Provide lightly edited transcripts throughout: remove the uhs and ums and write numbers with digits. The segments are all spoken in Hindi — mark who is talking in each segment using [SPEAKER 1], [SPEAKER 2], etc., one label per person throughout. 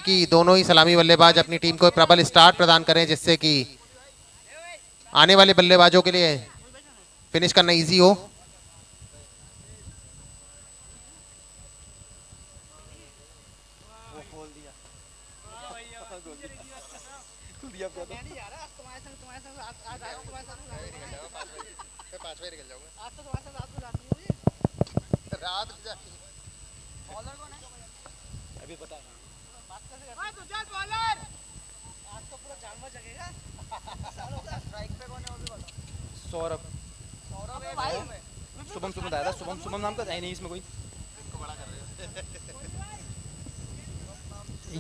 [SPEAKER 1] कि दोनों ही सलामी बल्लेबाज अपनी टीम को प्रबल स्टार्ट प्रदान करें, जिससे कि आने वाले बल्लेबाजों के लिए फिनिश करना इजी हो।
[SPEAKER 2] सौरभ शुभम शुभम दादा शुभम नाम का है नहीं इसमें कोई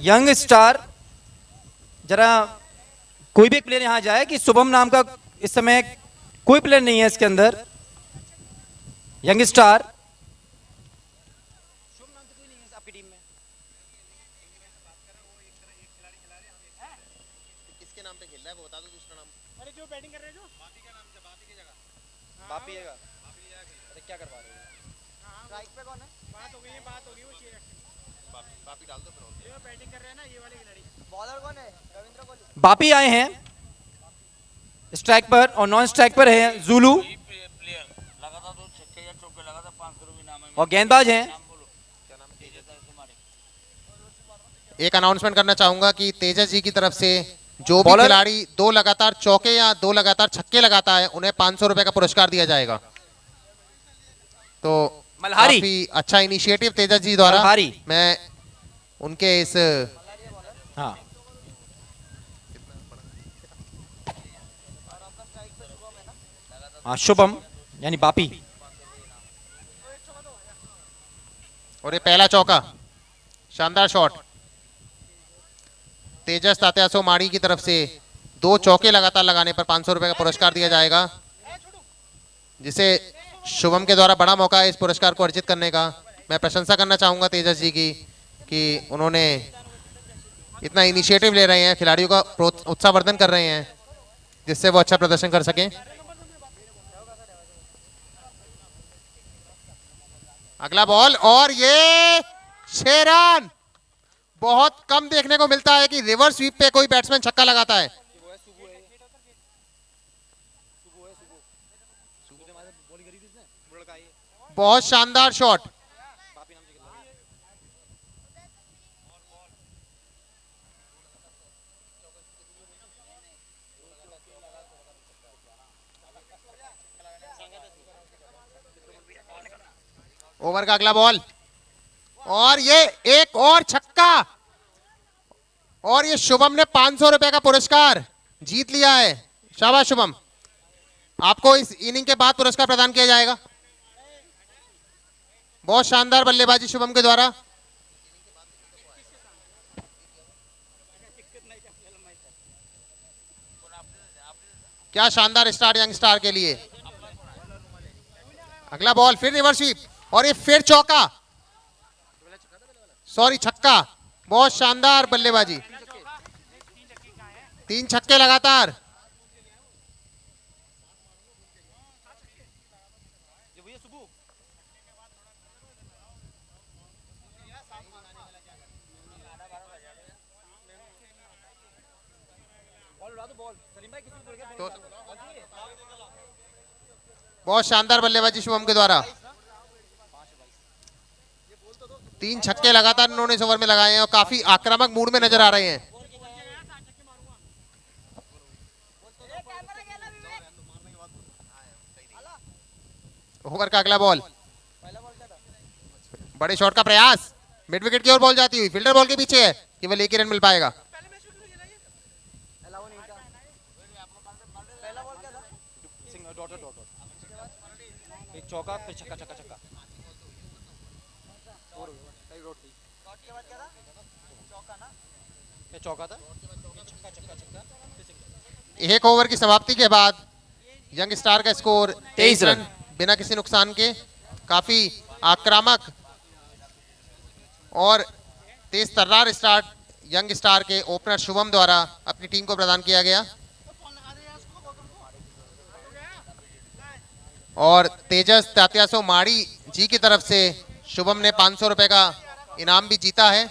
[SPEAKER 2] यंग स्टार। जरा कोई भी एक प्लेयर यहां जाए कि शुभम नाम का इस समय कोई प्लेयर नहीं है इसके अंदर। यंग स्टार शुभम नाम से कोई नहीं है आपकी टीम में।
[SPEAKER 1] किसके नाम पे खेल रहा है वो बता दो दूसरा नाम।
[SPEAKER 3] अरे जो बैटिंग कर रहे हैं जो बापी का नाम से बापी की जगह
[SPEAKER 2] बापी है अरे क्या करवा रहे हो।
[SPEAKER 3] स्ट्राइक पे कौन है? बात हो गई वो चाहिए
[SPEAKER 1] बापी डाल दो फिर।
[SPEAKER 3] जो बैटिंग कर रहे हैं ना ये वाले खिलाड़ी। बॉलर कौन है? रविंद्र कोहली।
[SPEAKER 2] बापी आए हैं स्ट्राइक पर और नॉन स्ट्राइक पर है जुलू और गेंदबाज हैं।
[SPEAKER 1] एक अनाउंसमेंट करना चाहूंगा कि तेजस जी की तरफ से जो भी खिलाड़ी 2 लगातार चौके या 2 लगातार छक्के लगाता है उन्हें 500 रुपए का पुरस्कार दिया जाएगा। तो
[SPEAKER 2] मल्हारी
[SPEAKER 1] काफी अच्छा इनिशिएटिव तेजस जी द्वारा।
[SPEAKER 2] मल्हारी
[SPEAKER 1] मैं उनके इस
[SPEAKER 2] हाँ शुभम यानी बापी
[SPEAKER 1] और ये पहला चौका शानदार शॉट तेजस तात्यासो माड़ी की तरफ से 2 चौके लगातार लगाने पर 500 रुपए का पुरस्कार दिया जाएगा, जिसे शुभम के द्वारा बड़ा मौका है इस पुरस्कार को अर्जित करने का। मैं प्रशंसा करना चाहूंगा तेजस जी की कि उन्होंने इतना इनिशिएटिव ले रहे हैं, खिलाड़ियों का उत्साहवर्धन कर रहे हैं जिससे वो अच्छा प्रदर्शन कर सकें। अगला बॉल और ये 6 रन। बहुत कम देखने को मिलता है कि रिवर्स स्वीप पे कोई बैट्समैन छक्का लगाता है। बहुत शानदार शॉट। ओवर का अगला बॉल और ये एक और छक्का और ये शुभम ने 500 रुपए का पुरस्कार जीत लिया है। शाबाश शुभम, आपको इस इनिंग के बाद पुरस्कार प्रदान किया जाएगा। बहुत शानदार बल्लेबाजी शुभम के द्वारा। क्या शानदार स्टार्ट यंग स्टार के लिए। अगला बॉल फिर रिवर्स स्वीप और ये फिर चौका, सॉरी छक्का। बहुत शानदार बल्लेबाजी, 3 छक्के लगातार। तो बहुत शानदार बल्लेबाजी शुभम के द्वारा। 3 छक्के लगातार उन्होंने इस ओवर में लगाए हैं और काफी आक्रामक मूड में नजर आ रहे हैं। ओवर का अगला बॉल, बड़े शॉट का प्रयास, मिड विकेट की ओर बॉल जाती हुई, फील्डर बॉल के पीछे है, केवल 1 ही रन मिल पाएगा।
[SPEAKER 2] चौका फिर छक्का छक्का छक्का चौका था।
[SPEAKER 1] एक ओवर की समाप्ति के बाद यंग स्टार का स्कोर 23 रन बिना किसी नुकसान के। काफी आक्रामक और तेज तर्रार स्टार्ट यंग स्टार के ओपनर शुभम द्वारा अपनी टीम को प्रदान किया गया और तेजस तात्यासो माड़ी जी की तरफ से शुभम ने 500 रुपए का इनाम भी जीता है।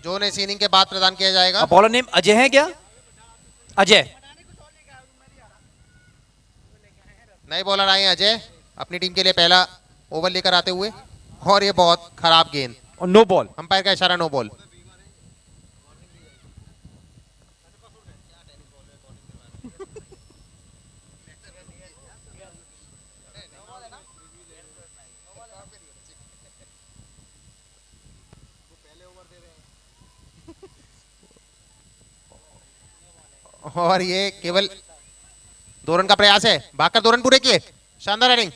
[SPEAKER 1] जोन इस इनिंग के बाद प्रदान किया जाएगा।
[SPEAKER 2] बॉलर नेम अजय है क्या? अजय।
[SPEAKER 1] नए बॉलर आए हैं अजय, अपनी टीम के लिए पहला ओवर लेकर आते हुए, और ये बहुत खराब गेंद,
[SPEAKER 2] और नो बॉल।
[SPEAKER 1] अंपायर का इशारा, नो बॉल। और ये केवल 2 रन का प्रयास है, भागकर 2 रन पूरे किए, शानदार रनिंग।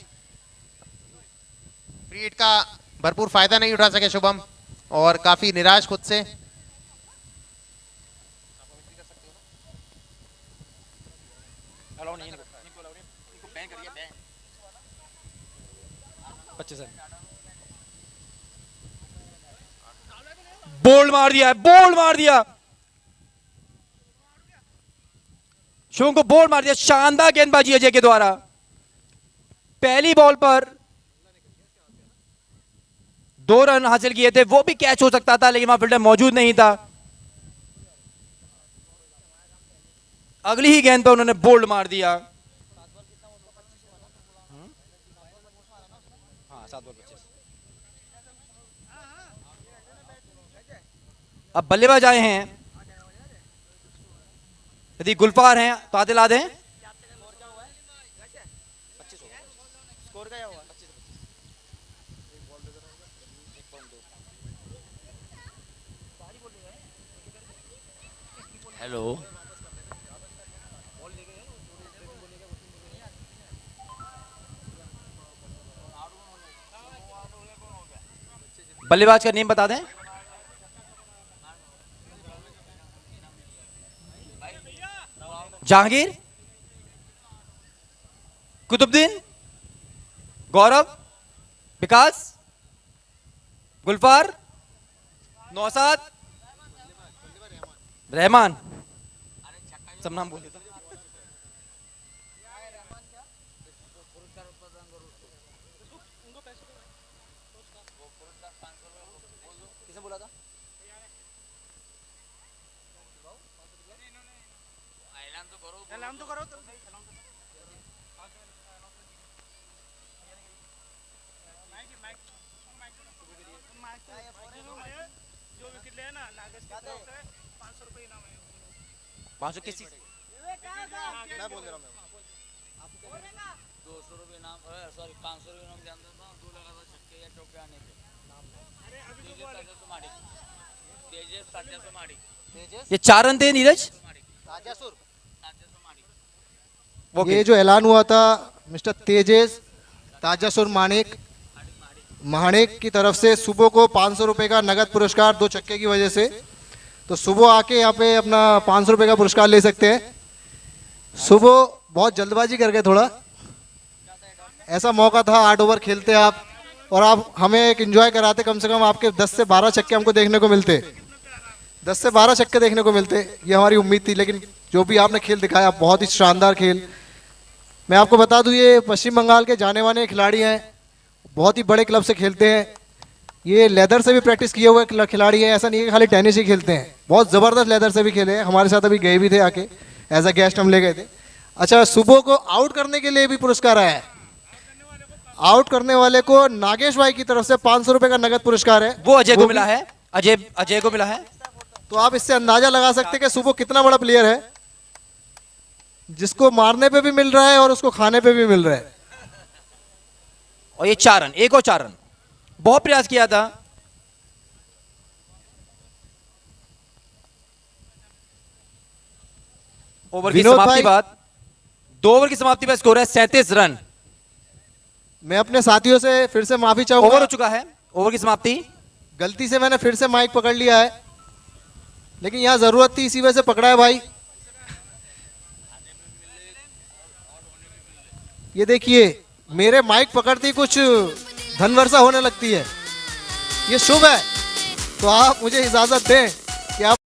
[SPEAKER 1] फ्री हिट का भरपूर फायदा नहीं उठा सके शुभम, और काफी निराश खुद से।
[SPEAKER 2] बोल्ड मार दिया है, बोल्ड मार दिया, शुभम को बोल्ड मार दिया। शानदार गेंदबाजी अजय के द्वारा। पहली बॉल पर 2 रन हासिल किए थे, वो भी कैच हो सकता था लेकिन वहां फील्डर मौजूद नहीं था। अगली ही गेंद पर उन्होंने बोल्ड मार दिया। अब बल्लेबाज आए हैं, यदि गुलफार हैं तो आदिल आदे हैं।
[SPEAKER 3] स्कोर क्या हुआ?
[SPEAKER 4] हेलो,
[SPEAKER 2] बल्लेबाज का नेम बता दें। जहांगीर, कुतुबुद्दीन, गौरव, विकास, गुलफार, नौसाद, रहमान, सब नाम बोल देता।
[SPEAKER 3] किसने बोला था? ऐलान तो करो। जो विकेट ले ना नागेश की तरफ से 500 रुपए इनाम है।
[SPEAKER 2] 500 किसी
[SPEAKER 3] मैं बोल रहा हूँ।
[SPEAKER 4] 200 रुपये इनाम, सॉरी 500 रुपये इनाम जानता था, 2 लगातार छक्के या चौके आने के। तेजस ताजा सुमाड़ी,
[SPEAKER 2] ये 4 रन थे नीरज।
[SPEAKER 3] ताजा सुर।
[SPEAKER 2] वो
[SPEAKER 5] ये जो ऐलान हुआ था मिस्टर तेजेश ताजासुर माणिक की तरफ से सुबह को 500 रुपए का नगद पुरस्कार 2 छक्के की वजह से। तो सुबह आके यहाँ पे अपना 500 रुपए का पुरस्कार ले सकते हैं। सुबह बहुत जल्दबाजी कर गए थोड़ा, ऐसा मौका था 8 ओवर खेलते आप और आप हमें एक एंजॉय कराते, कम से कम आपके 10 से 12 छक्के हमको देखने को मिलते, 10 से 12 छक्के देखने को मिलते, ये हमारी उम्मीद थी। लेकिन जो भी आपने खेल दिखाया बहुत ही शानदार खेल। मैं आपको बता दूं ये पश्चिम बंगाल के जाने माने खिलाड़ी हैं, बहुत ही बड़े क्लब से खेलते हैं, ये लेदर से भी प्रैक्टिस किए हुए खिलाड़ी हैं, ऐसा नहीं है कि खाली टेनिस ही खेलते हैं, बहुत ज़बरदस्त लेदर से भी खेले हैं। हमारे साथ अभी गए भी थे आके, एज अ गेस्ट हम ले गए थे। अच्छा, सुबह को आउट करने के लिए भी पुरस्कार आया है। आउट करने वाले को नागेश भाई की तरफ से 500 रुपए का नगद पुरस्कार है,
[SPEAKER 2] वो अजय को मिला है। अजय को मिला है।
[SPEAKER 5] तो आप इससे अंदाजा लगा सकते हैं कि सुबह कितना बड़ा प्लेयर है, जिसको मारने पे भी मिल रहा है और उसको खाने पे भी मिल रहा है।
[SPEAKER 2] और ये 4 रन, 1 और 4 रन, बहुत प्रयास किया था। ओवर की
[SPEAKER 5] विनोद
[SPEAKER 2] समाप्ति
[SPEAKER 5] भाई,
[SPEAKER 2] बाद 2 ओवर की समाप्ति पर स्कोर है 37 रन।
[SPEAKER 5] मैं अपने साथियों से फिर से माफी
[SPEAKER 2] ओवर
[SPEAKER 5] चाहूंगा,
[SPEAKER 2] हो चुका है, ओवर की समाप्ति।
[SPEAKER 5] गलती से मैंने फिर से माइक पकड़ लिया है, लेकिन यहाँ जरूरत थी इसी वजह से पकड़ा है भाई। ये देखिए मेरे माइक पकड़ती कुछ धन वर्षा होने लगती है, ये शुभ है। तो आप मुझे इजाजत दें कि आप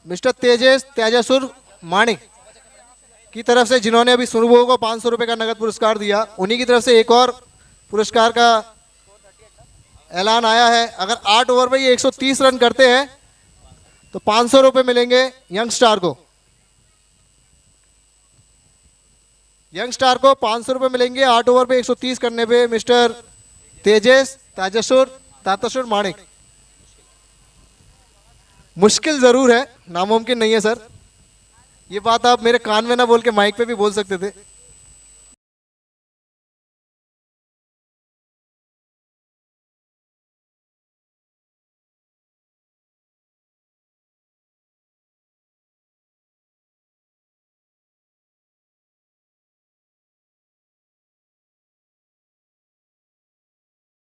[SPEAKER 5] मिस्टर तेजेश त्याजासुर माणिक की तरफ से, जिन्होंने अभी सुरभो को 500 रुपए का नगद पुरस्कार दिया, उन्हीं की तरफ से एक और पुरस्कार का ऐलान आया है। अगर 8 ओवर में ये 130 रन करते हैं तो 500 रुपए मिलेंगे यंग स्टार को। यंग स्टार को 500 रुपए मिलेंगे 8 ओवर पे 130 करने पे। मिस्टर तेजेश तातासुर माणिक। मुश्किल जरूर है, नामुमकिन नहीं है सर। ये बात आप मेरे कान में ना बोल के माइक पे भी बोल सकते थे।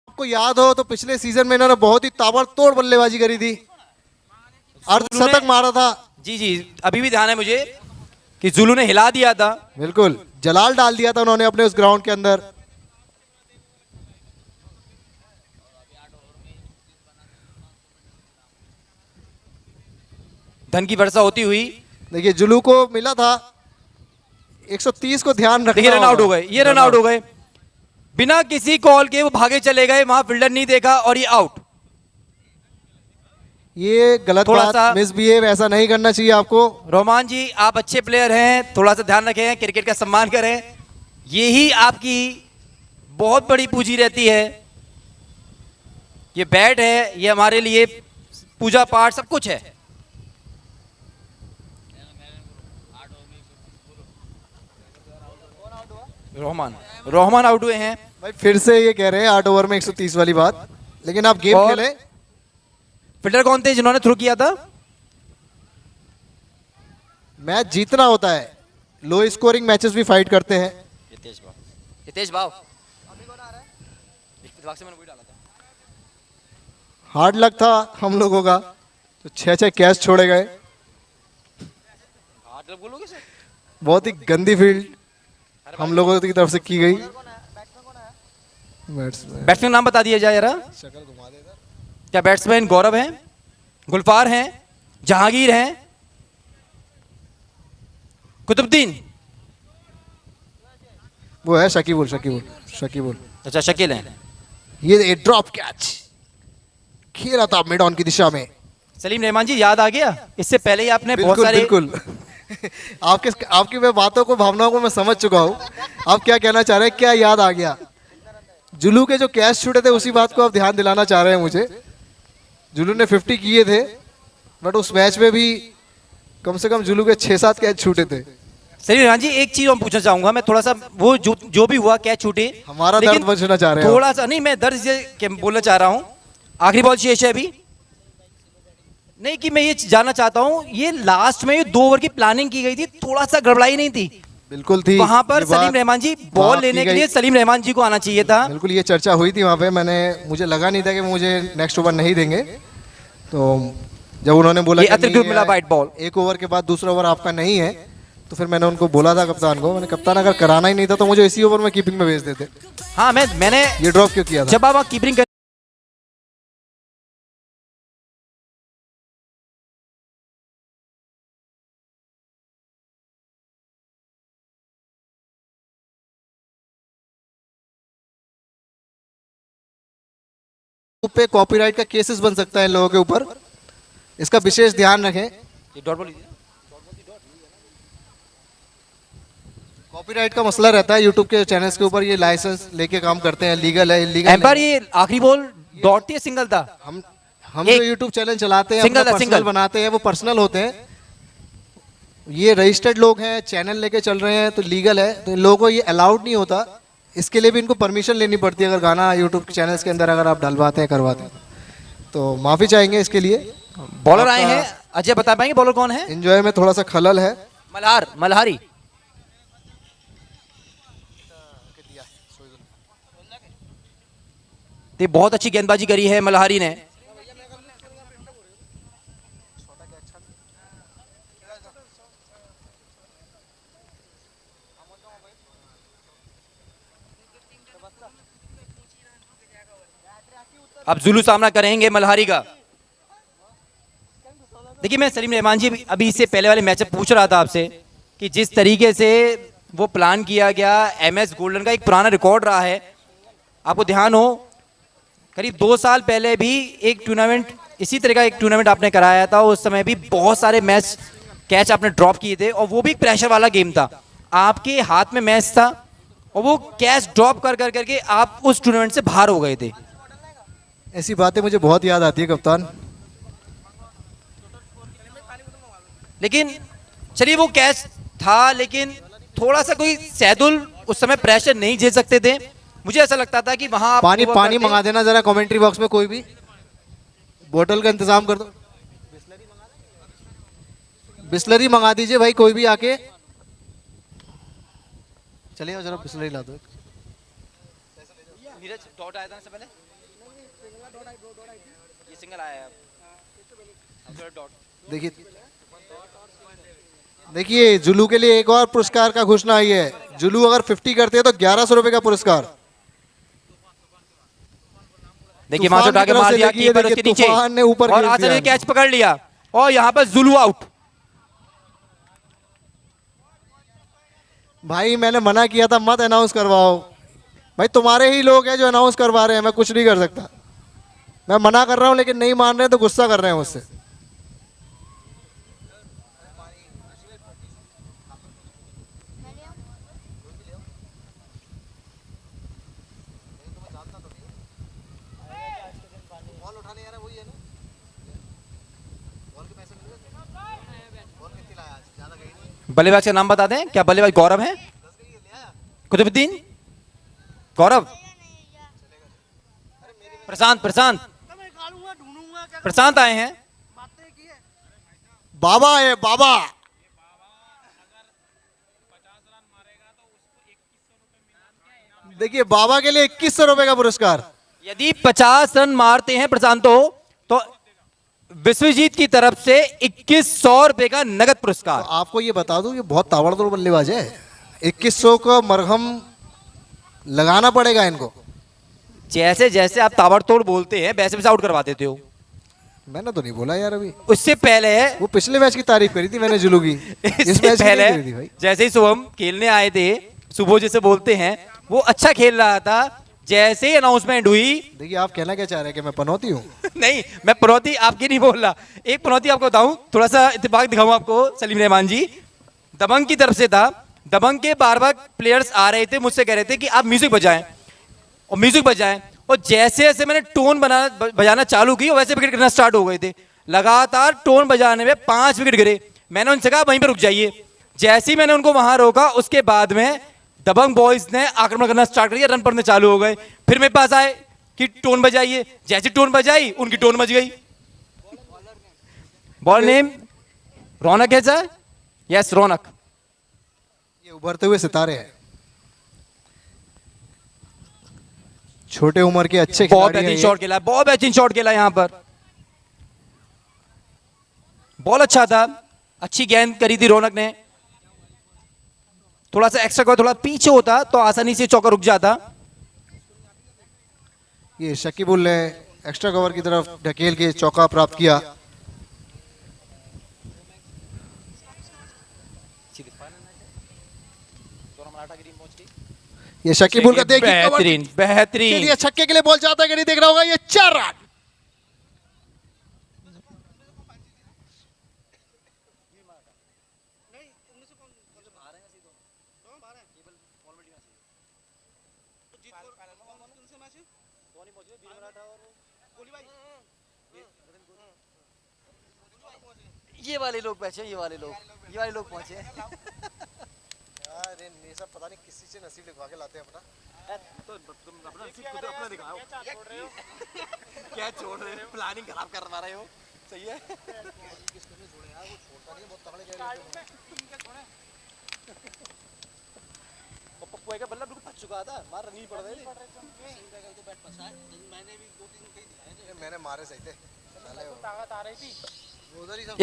[SPEAKER 5] आपको याद हो तो पिछले सीजन में इन्होंने बहुत ही ताबड़तोड़ बल्लेबाजी करी थी, अर्धशतक मारा था।
[SPEAKER 2] जी जी, अभी भी ध्यान है मुझे कि जुलू ने हिला दिया था।
[SPEAKER 5] बिल्कुल, जलाल डाल दिया था उन्होंने अपने उस ग्राउंड के अंदर।
[SPEAKER 2] धन की वर्षा होती हुई,
[SPEAKER 5] देखिए जुलू को मिला था 130 को ध्यान
[SPEAKER 2] देखिए
[SPEAKER 5] रखना
[SPEAKER 2] रन आउट हो
[SPEAKER 5] होगा।
[SPEAKER 2] गए, ये रन आउट हो गए बिना किसी कॉल के। वो भागे चले गए, वहां फील्डर नहीं देखा और ये आउट।
[SPEAKER 5] ये गलत
[SPEAKER 2] थोड़ा
[SPEAKER 5] बात,
[SPEAKER 2] सा
[SPEAKER 5] मिसबिहेव ऐसा नहीं करना चाहिए आपको।
[SPEAKER 2] रोमान जी, आप अच्छे प्लेयर हैं, थोड़ा सा ध्यान रखें, क्रिकेट का सम्मान करें। यही आपकी बहुत बड़ी पूंजी रहती है। ये बैट है, ये हमारे लिए पूजा पाठ सब कुछ है। रोहमान आउट हुए हैं।
[SPEAKER 5] भाई फिर से ये कह रहे हैं 8 ओवर में 130 वाली बात, लेकिन आप गेम
[SPEAKER 2] और
[SPEAKER 5] खेले।
[SPEAKER 2] फील्डर कौन थे जिन्होंने थ्रो किया था?
[SPEAKER 5] मैच जीतना होता है, लो स्कोरिंग मैचेस भी फाइट करते हैं।
[SPEAKER 2] हितेश भाव से मैंने वही डाला था।
[SPEAKER 5] हार्ड लक था हम लोगों का, तो 6-6 कैच छोड़े गए। बहुत ही गंदी फील्ड हम लोगों की तरफ से की गई।
[SPEAKER 2] बैट्समैन नाम बता दिया जाए जरा। क्या बैट्समैन गौरव हैं, गुलफार हैं, जहांगीर हैं, कुतुबुद्दीन?
[SPEAKER 5] वो है शकीबुल।
[SPEAKER 2] अच्छा, शकील हैं।
[SPEAKER 5] ये ड्रॉप कैच खेला था मिड ऑन की दिशा में।
[SPEAKER 2] सलीम रहमान जी, याद आ गया? इससे पहले ही आपने बहुत
[SPEAKER 5] बिल्कुल
[SPEAKER 2] सारे
[SPEAKER 5] बिल्कुल आपकी मैं बातों को, भावनाओं को मैं समझ चुका हूँ। आप क्या कहना चाह रहे हैं, क्या याद आ गया? जुलू के जो कैच छूटे थे उसी बात को आप ध्यान दिलाना चाह रहे हैं मुझे। जुलू ने 50 किए थे, बट उस मैच में भी कम से कम जुलू के 6-7 कैच छूटे थे।
[SPEAKER 2] सलीम रहमान जी, एक चीज और पूछना चाहूंगा मैं, थोड़ा सा वो जो भी हुआ कैच छूटे,
[SPEAKER 5] हमारा
[SPEAKER 2] लेकिन
[SPEAKER 5] दर्द बचना चाह रहे हैं
[SPEAKER 2] थोड़ा सा नहीं, मैं दर्द से बोलना चाह रहा हूँ। आखिरी बॉल शेष है अभी। नहीं कि मैं ये जानना चाहता हूँ, ये लास्ट में ये 2 ओवर की प्लानिंग की गई थी, थोड़ा सा गड़बड़ाई नहीं थी?
[SPEAKER 5] बिल्कुल थी।
[SPEAKER 2] वहां पर
[SPEAKER 5] ये बात
[SPEAKER 2] सलीम रहमान जी
[SPEAKER 5] वहाँ
[SPEAKER 2] बॉल
[SPEAKER 5] की
[SPEAKER 2] लेने के
[SPEAKER 5] गई।
[SPEAKER 2] लिए सलीम रहमान जी को आना चाहिए था।
[SPEAKER 5] बिल्कुल, ये चर्चा हुई थी वहाँ पे। मुझे लगा नहीं था कि मुझे नेक्स्ट ओवर नहीं देंगे, तो जब उन्होंने बोला
[SPEAKER 2] ये
[SPEAKER 5] कि
[SPEAKER 2] अतिरिक्त
[SPEAKER 5] नहीं
[SPEAKER 2] मिला
[SPEAKER 5] है,
[SPEAKER 2] वाइट बॉल।
[SPEAKER 5] 1 ओवर के बाद दूसरा ओवर आपका नहीं है, तो फिर मैंने उनको बोला था कप्तान को, मैंने कप्तान अगर कराना ही नहीं था तो मुझे इसी ओवर में कीपिंग में भेज देते।
[SPEAKER 2] हाँ, मैंने
[SPEAKER 5] ये ड्रॉप क्यों किया था?
[SPEAKER 2] जब आप कीपिंग
[SPEAKER 5] पे कॉपीराइट का केसेस बन सकता है इन लोगों के ऊपर, इसका विशेष ध्यान रखें। कॉपीराइट का मसला रहता है यूट्यूब के चैनल्स के ऊपर, ये लाइसेंस लेके काम करते हैं, लीगल है इलीगल
[SPEAKER 2] एम्पायर, ये आखिरी बॉल डॉट थी, सिंगल था?
[SPEAKER 5] हम जो यूट्यूब चैनल चलाते हैं,
[SPEAKER 2] सिंगल
[SPEAKER 5] अपना
[SPEAKER 2] है,
[SPEAKER 5] पर्सनल
[SPEAKER 2] सिंगल
[SPEAKER 5] बनाते हैं, वो पर्सनल होते हैं। ये रजिस्टर्ड लोग हैं, चैनल लेके चल रहे हैं, तो लीगल है, तो इन लोगों को ये अलाउड नहीं होता। इसके लिए भी इनको परमिशन लेनी पड़ती है, अगर गाना यूट्यूब चैनल्स के अंदर अगर आप डलवाते हैं, करवाते हैं, तो माफी चाहेंगे इसके लिए।
[SPEAKER 2] बॉलर आए हैं, अजय बता पाएंगे बॉलर कौन है?
[SPEAKER 5] एंजॉय में थोड़ा सा खलल है।
[SPEAKER 2] मल्हारी। तो बहुत अच्छी गेंदबाजी करी है मल्हारी ने। अब जुलू सामना करेंगे मल्हारी का। देखिए मैं सलीम रहमान जी अभी इससे पहले वाले मैच में पूछ रहा था आपसे कि जिस तरीके से वो प्लान किया गया, MS गोल्डन का एक पुराना रिकॉर्ड रहा है, आपको ध्यान हो करीब 2 साल पहले भी एक टूर्नामेंट इसी तरह का एक टूर्नामेंट आपने कराया था, उस समय भी बहुत सारे मैच कैच आपने ड्रॉप किए थे और वो भी प्रेशर वाला गेम था, आपके हाथ में मैच था और वो कैच ड्रॉप कर कर करके आप उस टूर्नामेंट से बाहर हो गए थे।
[SPEAKER 5] ऐसी बातें मुझे बहुत याद आती है कप्तान।
[SPEAKER 2] लेकिन चलिए वो कैच था, लेकिन थोड़ा सा कोई सैदुल उस समय प्रेशर नहीं झेल सकते थे। मुझे ऐसा लगता था कि वहां आप
[SPEAKER 5] पानी
[SPEAKER 2] ओवर
[SPEAKER 5] पानी
[SPEAKER 2] करते-
[SPEAKER 5] मंगा देना जरा कमेंट्री बॉक्स में, कोई भी बोतल का इंतजाम कर दो। बिस्लरी मंगा दीजिए भाई, कोई भी आके। चलिए जरा बिस्लरी ला दो।
[SPEAKER 2] नीरज डॉट आया था ना इससे पहले, ये सिंगल आया है अब डॉट।
[SPEAKER 5] देखिए देखिए, जुलू के लिए एक और पुरस्कार का घोषणा आई है। जुलू अगर 50 करते हैं तो 1100 रुपए का पुरस्कार।
[SPEAKER 2] देखिए वहां से उठा के
[SPEAKER 5] तूफान की तरफ
[SPEAKER 2] मार
[SPEAKER 5] से
[SPEAKER 2] दिया
[SPEAKER 5] देखिए,
[SPEAKER 2] कीपर,
[SPEAKER 5] देखिए,
[SPEAKER 2] उसके नीचे
[SPEAKER 5] तूफान ने ऊपर
[SPEAKER 2] और
[SPEAKER 5] खेल
[SPEAKER 2] आसर ने
[SPEAKER 5] दिया।
[SPEAKER 2] कैच पकड़ लिया और यहाँ पर जुलू आउट।
[SPEAKER 5] भाई मैंने मना किया था मत अनाउंस करवाओ। भाई तुम्हारे ही लोग हैं जो अनाउंस करवा रहे हैं, मैं कुछ नहीं कर सकता। मैं मना कर रहा हूं लेकिन नहीं मान रहे हैं तो गुस्सा कर रहे हैं मुझसे।
[SPEAKER 2] बल्लेबाज का नाम बता दें, क्या बल्लेबाज गौरव है? कुतुबुद्दीन, गौरव, प्रशांत, प्रशांत, प्रशांत आए हैं।
[SPEAKER 5] बाबा है बाबा। देखिए बाबा के लिए 2100 रुपए का पुरस्कार।
[SPEAKER 2] यदि 50 रन मारते हैं प्रशांतो तो विश्वजीत की तरफ से 2100 रुपए का नगद पुरस्कार।
[SPEAKER 5] तो आपको ये बता दूं, ये बहुत ताबड़तोड़ बल्लेबाज है। 2100 का मरहम लगाना पड़ेगा इनको।
[SPEAKER 2] जैसे जैसे आप ताबड़तोड़ बोलते हैं वैसे वैसे आउट करवा देते हो।
[SPEAKER 5] मैंने तो नहीं बोला यार अभी।
[SPEAKER 2] उससे पहले
[SPEAKER 5] वो पिछले मैच की तारीफ करी थी मैंने जुलू की। इस
[SPEAKER 2] इससे
[SPEAKER 5] मैच की
[SPEAKER 2] पहले
[SPEAKER 5] नहीं करी थी भाई।
[SPEAKER 2] जैसे ही शुभम खेलने आए थे, सुबह जैसे बोलते हैं, वो अच्छा खेल रहा था। जैसे ही अनाउंसमेंट हुई
[SPEAKER 5] देखिए आप कहना क्या चाह रहे हैं कि मैं पनौती हूँ?
[SPEAKER 2] नहीं, मैं पनौती आपकी नहीं बोल रहा। एक पनौती आपको बताऊं, थोड़ा सा इत्तेफाक दिखाऊं आपको सलीम रहमान जी। दबंग की तरफ से था। दबंग के बार बार प्लेयर्स आ रहे थे, मुझसे कह रहे थे कि आप म्यूजिक बजाएं और म्यूजिक बजाएं, और जैसे जैसे मैंने टोन बजाना चालू की वैसे विकेट गिरना स्टार्ट हो गए थे। लगातार टोन बजाने में 5 विकेट गिरे। मैंने उनसे कहा वहीं पर रुक जाइए। जैसे ही मैंने उनको वहां रोका, उसके बाद में दबंग बॉयज ने आक्रमण करना स्टार्ट कर दिया, रन पड़ने चालू हो गए। फिर मेरे पास आए कि टोन बजाइए, जैसे टोन बजाई उनकी टोन बज गई। बॉल नेम रौनक है सर? यस रौनक।
[SPEAKER 5] ये उभरते हुए सितारे हैं, छोटे उम्र के अच्छे
[SPEAKER 2] बहुत
[SPEAKER 5] खिलाड़ी हैं
[SPEAKER 2] बेहतरीन
[SPEAKER 5] ये।
[SPEAKER 2] शॉट खेला, बहुत बेहतरीन शॉट खेला यहाँ पर। बॉल अच्छा था, अच्छी गेंद करी थी रौनक ने। थोड़ा सा एक्स्ट्रा कवर थोड़ा पीछे होता तो आसानी से चौका रुक जाता।
[SPEAKER 5] ये शकीबुल ने एक्स्ट्रा कवर की तरफ ढकेल के चौका प्राप्त किया। ये शकीबुल का देखिए कवर।
[SPEAKER 2] बेहतरीन बेहतरीन।
[SPEAKER 5] चलिए छक्के के लिए बॉल जाता है कि नहीं देख रहा होगा। ये 4 रन।
[SPEAKER 2] ये वाले लोग पहुंचे, ये वाले लोग पहुंचे।
[SPEAKER 5] यार ये सब पता नहीं किसी से नसीब लिखवा के लाते हैं अपना।
[SPEAKER 2] क्या छोड़ रहे हो? प्लानिंग खराब करवा रहे हो। सही है। पप्पू का बल्ला बिल्कुल फंस चुका था, मार नहीं पड़ रही।
[SPEAKER 5] मैंने मारे सही थे।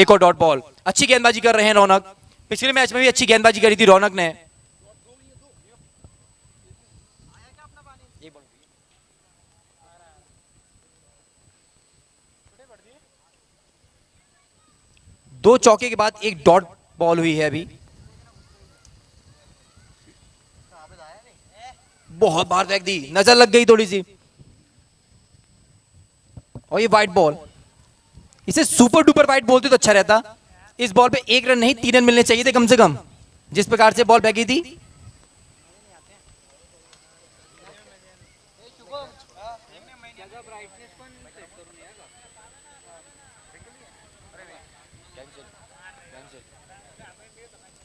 [SPEAKER 2] एक और डॉट बॉल। अच्छी गेंदबाजी कर रहे हैं रौनक। पिछले मैच में भी अच्छी गेंदबाजी करी थी रौनक ने। 2 चौके के बाद एक डॉट बॉल हुई है अभी। बहुत बार फेंक दी, नजर लग गई थोड़ी सी। और ये वाइट बॉल, इसे सुपर डुपर वाइट बोलते तो अच्छा रहता। इस बॉल पे 1 रन नहीं 3 रन मिलने चाहिए थे कम से कम, जिस प्रकार से बॉल फेंकी थी।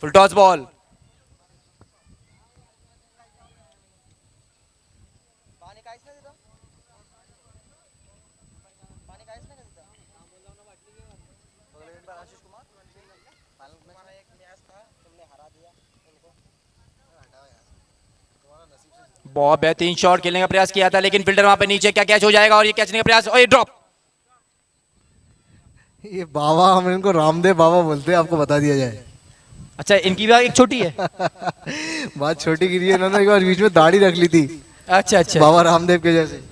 [SPEAKER 2] फुल टॉस बॉल,
[SPEAKER 3] पाणी काहीच नाही तिथं पाणी काहीच नाही का तिथं आशीष कुमार फाइनल में एक मैच था तुमने हरा दिया उनको
[SPEAKER 2] बहुत बेहतरीन शॉट खेलने का प्रयास किया था, लेकिन फील्डर वहां पे नीचे, क्या कैच हो जाएगा? और ये कैचने का प्रयास और ये ड्रॉप।
[SPEAKER 5] ये बाबा, हम इनको रामदेव बाबा बोलते हैं, आपको बता दिया जाए।
[SPEAKER 2] अच्छा, इनकी भी एक छोटी है।
[SPEAKER 5] बात छोटी गिरी है, इन्होंने एक बार बीच में दाढ़ी रख ली थी
[SPEAKER 2] अच्छा अच्छा,
[SPEAKER 5] बाबा रामदेव के जैसे,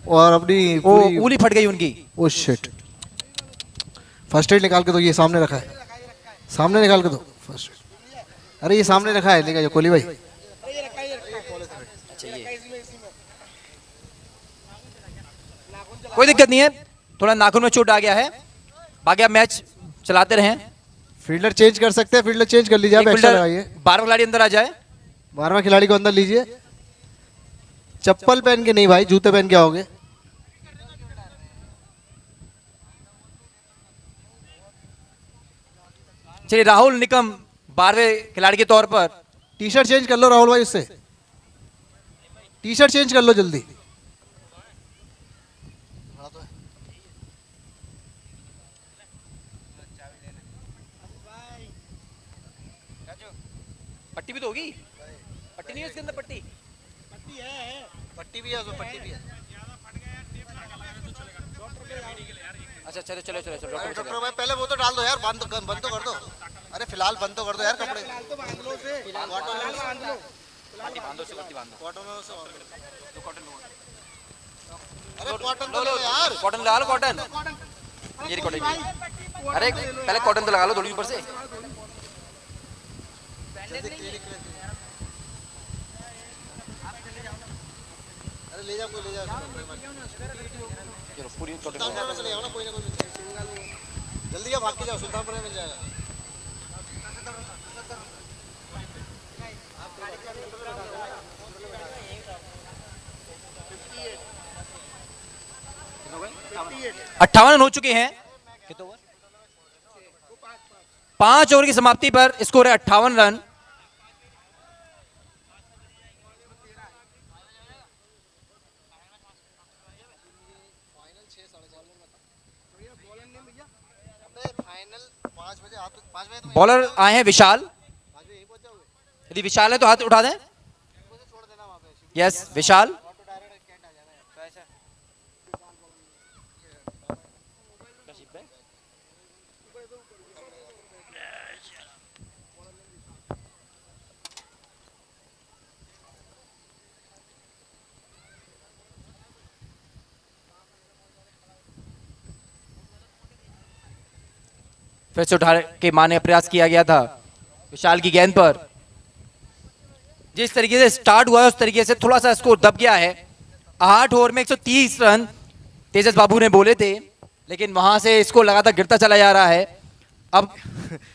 [SPEAKER 5] और अपनी
[SPEAKER 2] वो उंगली फट गई उनकी।
[SPEAKER 5] ओ शिट, फर्स्ट एड निकाल के दो, ये सामने रखा है, सामने निकाल के दो फर्स्ट एड। अरे ये सामने रखा है, लेके जाओ कोहली भाई।
[SPEAKER 2] कोई दिक्कत नहीं है, थोड़ा नाखून में चोट आ गया है, बाकी आप मैच चलाते रहें।
[SPEAKER 5] फील्डर चेंज कर सकते हैं, फील्डर चेंज कर लीजिए आप, एक्स्ट्रा लगाइए।
[SPEAKER 2] 12वां खिलाड़ी अंदर आ जाए।
[SPEAKER 5] 12वां खिलाड़ी को अंदर लीजिए। चप्पल पहन के नहीं भाई, जूते पहन के आओगे।
[SPEAKER 2] चलिए, राहुल निकम 12वें खिलाड़ी के तौर पर।
[SPEAKER 5] टी शर्ट चेंज कर लो राहुल भाई, उससे टी शर्ट चेंज कर लो जल्दी।
[SPEAKER 2] पट्टी भी तो होगी, पट्टी नहीं है इसके अंदर? पट्टी
[SPEAKER 5] पट्टी भी है, पट्टी भी है।
[SPEAKER 2] अच्छा चलो चलो चलो चलो, डॉक्टर
[SPEAKER 5] डॉक्टर भाई पहले वो तो डाल दो यार, बंद बंद तो कर दो। अरे फिलहाल बंद तो कर दो यार कपड़े। अरे कॉटन तो लो यार,
[SPEAKER 2] कॉटन लगा लो, कॉटन। ये कॉटन, अरे पहले कॉटन तो लगा लो थोड़ी ऊपर से।
[SPEAKER 5] अरे ले जाओ, कोई ले जाओ,
[SPEAKER 2] चलो पूरी कॉटन
[SPEAKER 5] सुल्तानपुर से ले आओ ना, कोई ना कोई जल्दी जाओ, भाग के जाओ, सुल्तानपुर में मिल जाएगा।
[SPEAKER 2] अट्ठावन रन हो चुके हैं। 5 ओवर की समाप्ति पर स्कोर है 58 रन। बॉलर आए हैं विशाल, यदि विशाल है तो हाथ उठा दें। यस विशाल, फिर से उठा के मारने का प्रयास किया गया था विशाल की गेंद पर। जिस तरीके से स्टार्ट हुआ है उस तरीके से थोड़ा सा स्कोर दब गया है। 8 ओवर में 130 रन तेजस बाबू ने बोले थे, लेकिन वहां से इसको लगातार गिरता चला जा रहा है। अब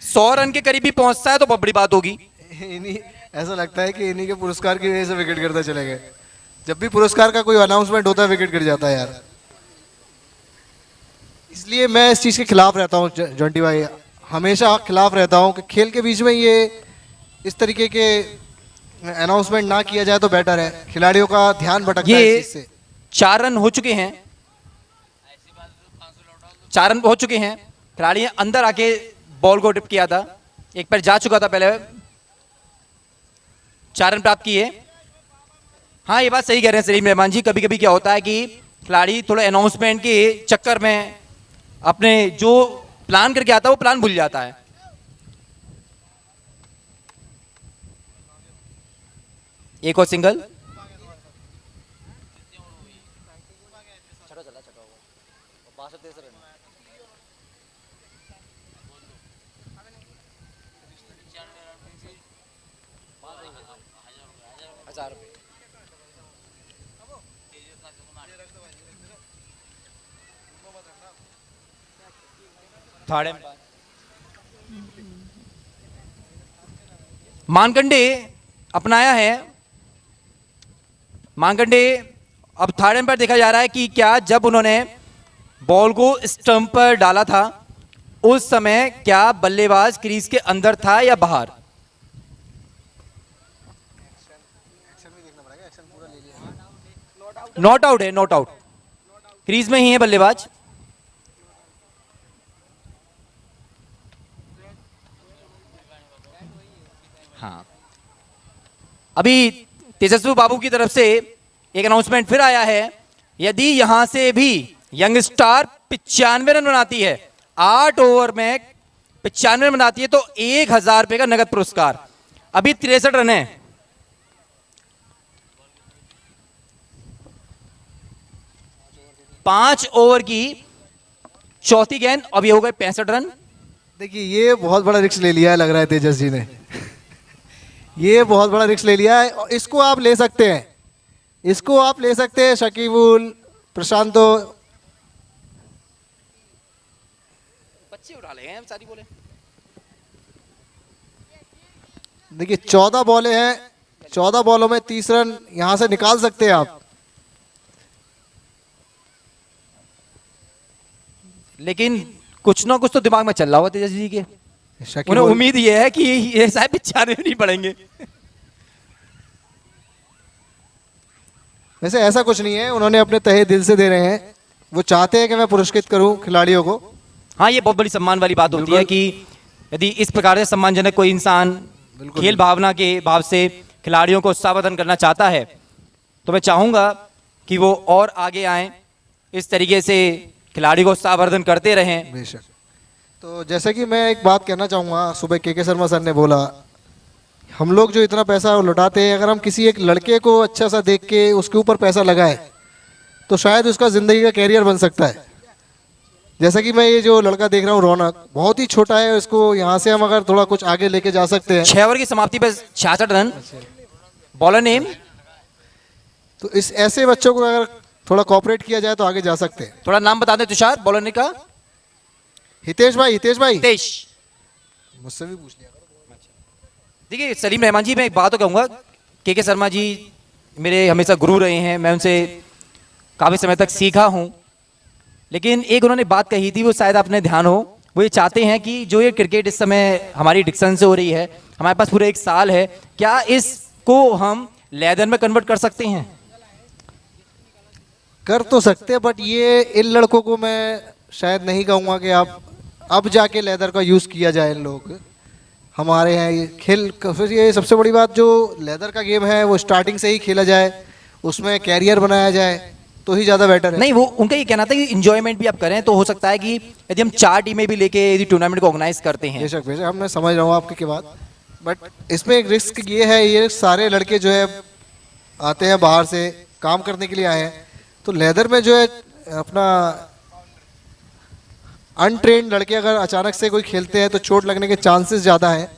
[SPEAKER 2] 100 रन के करीब भी पहुंचता है तो बहुत बड़ी बात होगी।
[SPEAKER 5] इन्हीं, ऐसा लगता है कि इन्हीं के पुरस्कार की वजह से विकेट गिरते चले गए। जब भी पुरस्कार का कोई अनाउंसमेंट होता है विकेट गिर जाता है यार। इसलिए मैं इस चीज़ के खिलाफ रहता हूँ जॉन्टी भाई, हमेशा खिलाफ रहता हूँ कि खेल के बीच में ये इस तरीके के अनाउंसमेंट ना किया जाए तो बेटर है। खिलाड़ियों का ध्यान भटकता है इस चीज से।
[SPEAKER 2] 4 रन हो चुके हैं, 4 रन हो चुके हैं। खिलाड़ी अंदर आके बॉल को टिप किया था, एक पैर जा चुका था पहले। 4 रन प्राप्त किए। हाँ ये बात सही कह रहे हैं सलीम रहमान जी, कभी कभी क्या होता है कि खिलाड़ी थोड़ा अनाउंसमेंट के चक्कर में अपने जो प्लान करके आता है वो प्लान भूल जाता है। एक और सिंगल, थर्ड एम्पायर। मानकंडे अपनाया है। मानकंडे अब थर्ड एम्पायर देखा जा रहा है कि क्या जब उन्होंने बॉल को स्टंप पर डाला था उस समय क्या बल्लेबाज क्रीज के अंदर था या बाहर। नॉट आउट है, नॉट आउट, क्रीज में ही है बल्लेबाज। हाँ, अभी तेजस्वी बाबू की तरफ से एक अनाउंसमेंट फिर आया है। यदि यहां से भी यंग स्टार 95 रन बनाती है, 8 ओवर में 95 रन बनाती है, तो 1000 रुपए का नगद पुरस्कार। अभी 63 रन है। पांच ओवर की चौथी गेंद, अब ये हो गए 65 रन।
[SPEAKER 5] देखिए ये बहुत बड़ा रिस्क ले लिया है लग रहा है तेजस जी ने। ये बहुत बड़ा रिस्क ले लिया है और इसको आप ले सकते हैं, इसको आप ले सकते हैं। शकीबुल, प्रशांतो,
[SPEAKER 2] बच्चे उड़ा ले हैं सारी बोले।
[SPEAKER 5] देखिए 14 बॉलें हैं, 14 बॉलों में 30 रन यहां से निकाल सकते हैं आप।
[SPEAKER 2] लेकिन कुछ ना कुछ तो दिमाग में चल रहा होगा तेजस जी के। उन्हें
[SPEAKER 5] शकीबुल,
[SPEAKER 2] उम्मीद ये है कि ये शायद 95 नहीं पड़ेंगे।
[SPEAKER 5] वैसे ऐसा कुछ नहीं है, उन्होंने अपने तहे दिल से दे रहे हैं। वो चाहते हैं कि मैं पुरस्कृत करूं खिलाड़ियों को।
[SPEAKER 2] हाँ, ये बहुत बड़ी सम्मान वाली बात होती है कि यदि इस प्रकार से सम्मानजनक कोई इंसान खेल भावना के भाव से खिलाड़ियों को उत्साहवर्धन करना चाहता है तो मैं चाहूंगा कि वो और आगे आएं, इस तरीके से खिलाड़ी को उत्साहवर्धन करते रहें।
[SPEAKER 5] बेशक। तो जैसे कि मैं एक बात कहना चाहूँगा, सुबह के शर्मा सर ने बोला हम लोग जो इतना पैसा लुटाते हैं, अगर हम किसी एक लड़के को अच्छा सा देख के उसके ऊपर पैसा लगाए तो शायद उसका ज़िंदगी का कैरियर बन सकता है। जैसा कि मैं ये जो लड़का देख रहा हूँ रौनक, बहुत ही छोटा है, इसको यहाँ से हम अगर थोड़ा कुछ आगे लेके जा सकते हैं।
[SPEAKER 2] 6 ओवर की समाप्ति पर 66 रन। बॉलर नेम,
[SPEAKER 5] तो इस ऐसे बच्चों को अगर थोड़ा कॉपरेट किया जाए तो आगे जा सकते हैं।
[SPEAKER 2] थोड़ा नाम बता दें तुषार, बॉलर ने का।
[SPEAKER 5] हितेश भाई, हितेश भाई
[SPEAKER 2] हितेश।
[SPEAKER 5] मुझसे भी पूछ लिया।
[SPEAKER 2] देखिए सलीम रहमान जी, मैं एक बात तो कहूँगा, के शर्मा जी मेरे हमेशा गुरु रहे हैं, मैं उनसे काफ़ी समय तक सीखा हूँ। लेकिन एक उन्होंने बात कही थी, वो शायद आपने ध्यान हो, वो ये चाहते हैं कि जो ये क्रिकेट इस समय हमारी डिक्सन से हो रही है, हमारे पास पूरा 1 साल है, क्या इसको हम लेदर में कन्वर्ट कर सकते हैं।
[SPEAKER 5] कर तो सकते हैं, बट ये इन लड़कों को मैं शायद नहीं कहूँगा कि आप अब जाके लेदर का यूज़ किया जाए। इन लोग हमारे हैं ये खेल, फिर ये सबसे बड़ी बात जो लेदर का गेम है वो स्टार्टिंग से ही खेला जाए, उसमें कैरियर बनाया जाए तो ही ज़्यादा बेटर है।
[SPEAKER 2] नहीं, वो उनका ये कहना था कि इंजॉयमेंट भी आप करें तो हो सकता है कि यदि हम 4 टीमें भी लेके यदि टूर्नामेंट को ऑर्गेनाइज करते हैं।
[SPEAKER 5] बेशक बेशक, हम मैं समझ रहा हूँ आपकी की बात, बट इसमें एक रिस्क ये है, ये सारे लड़के जो है आते हैं बाहर से काम करने के लिए आए हैं, तो लेदर में जो है अपना अनट्रेन्ड लड़के अगर अचानक से कोई खेलते हैं तो चोट लगने के चांसेस ज़्यादा हैं।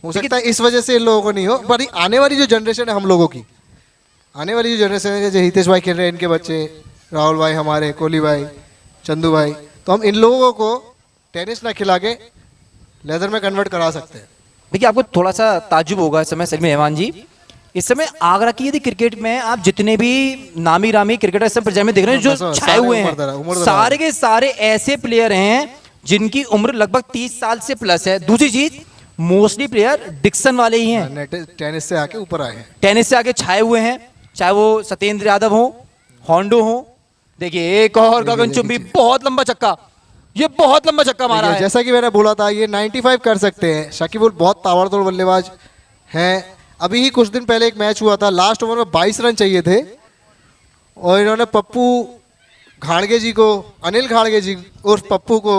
[SPEAKER 5] हो सकता है इस वजह से इन लोगों को नहीं हो, पर आने वाली जो जनरेशन है हम लोगों की, आने वाली जो जनरेशन है, जैसे हितेश भाई खेल रहे हैं, इनके बच्चे, राहुल भाई हमारे, कोहली भाई, चंदू भाई, तो हम इन लोगों को टेनिस ना खिला के लेदर में कन्वर्ट करा सकते हैं।
[SPEAKER 2] देखिए आपको थोड़ा सा ताज्जुब होगा इस समय सलीम रहमान जी, इस समय आगरा की यदि क्रिकेट में आप जितने भी नामी रामी क्रिकेटर इस समय प्रजेंट में देख रहे हैं जो छाए हुए हैं, सारे के सारे ऐसे प्लेयर हैं जिनकी उम्र लगभग 30 साल से प्लस है। दूसरी चीज, मोस्टली प्लेयर डिक्सन वाले ही हैं,
[SPEAKER 5] टेनिस से आके ऊपर आए हैं,
[SPEAKER 2] टेनिस से आगे छाए हुए हैं, चाहे वो सत्येंद्र यादव हो, होंडो हो। देखिए एक और गगनचुंबी, बहुत लंबा छक्का, ये बहुत लंबा छक्का मारा है।
[SPEAKER 5] जैसा कि मैंने बोला था ये 95 कर सकते हैं। शकीबुल बहुत ताबड़तोड़ बल्लेबाज हैं। अभी ही कुछ दिन पहले एक मैच हुआ था, लास्ट ओवर में 22 रन चाहिए थे और इन्होंने पप्पू घाड़गे जी को, अनिल घाड़गे जी उर्फ पप्पू को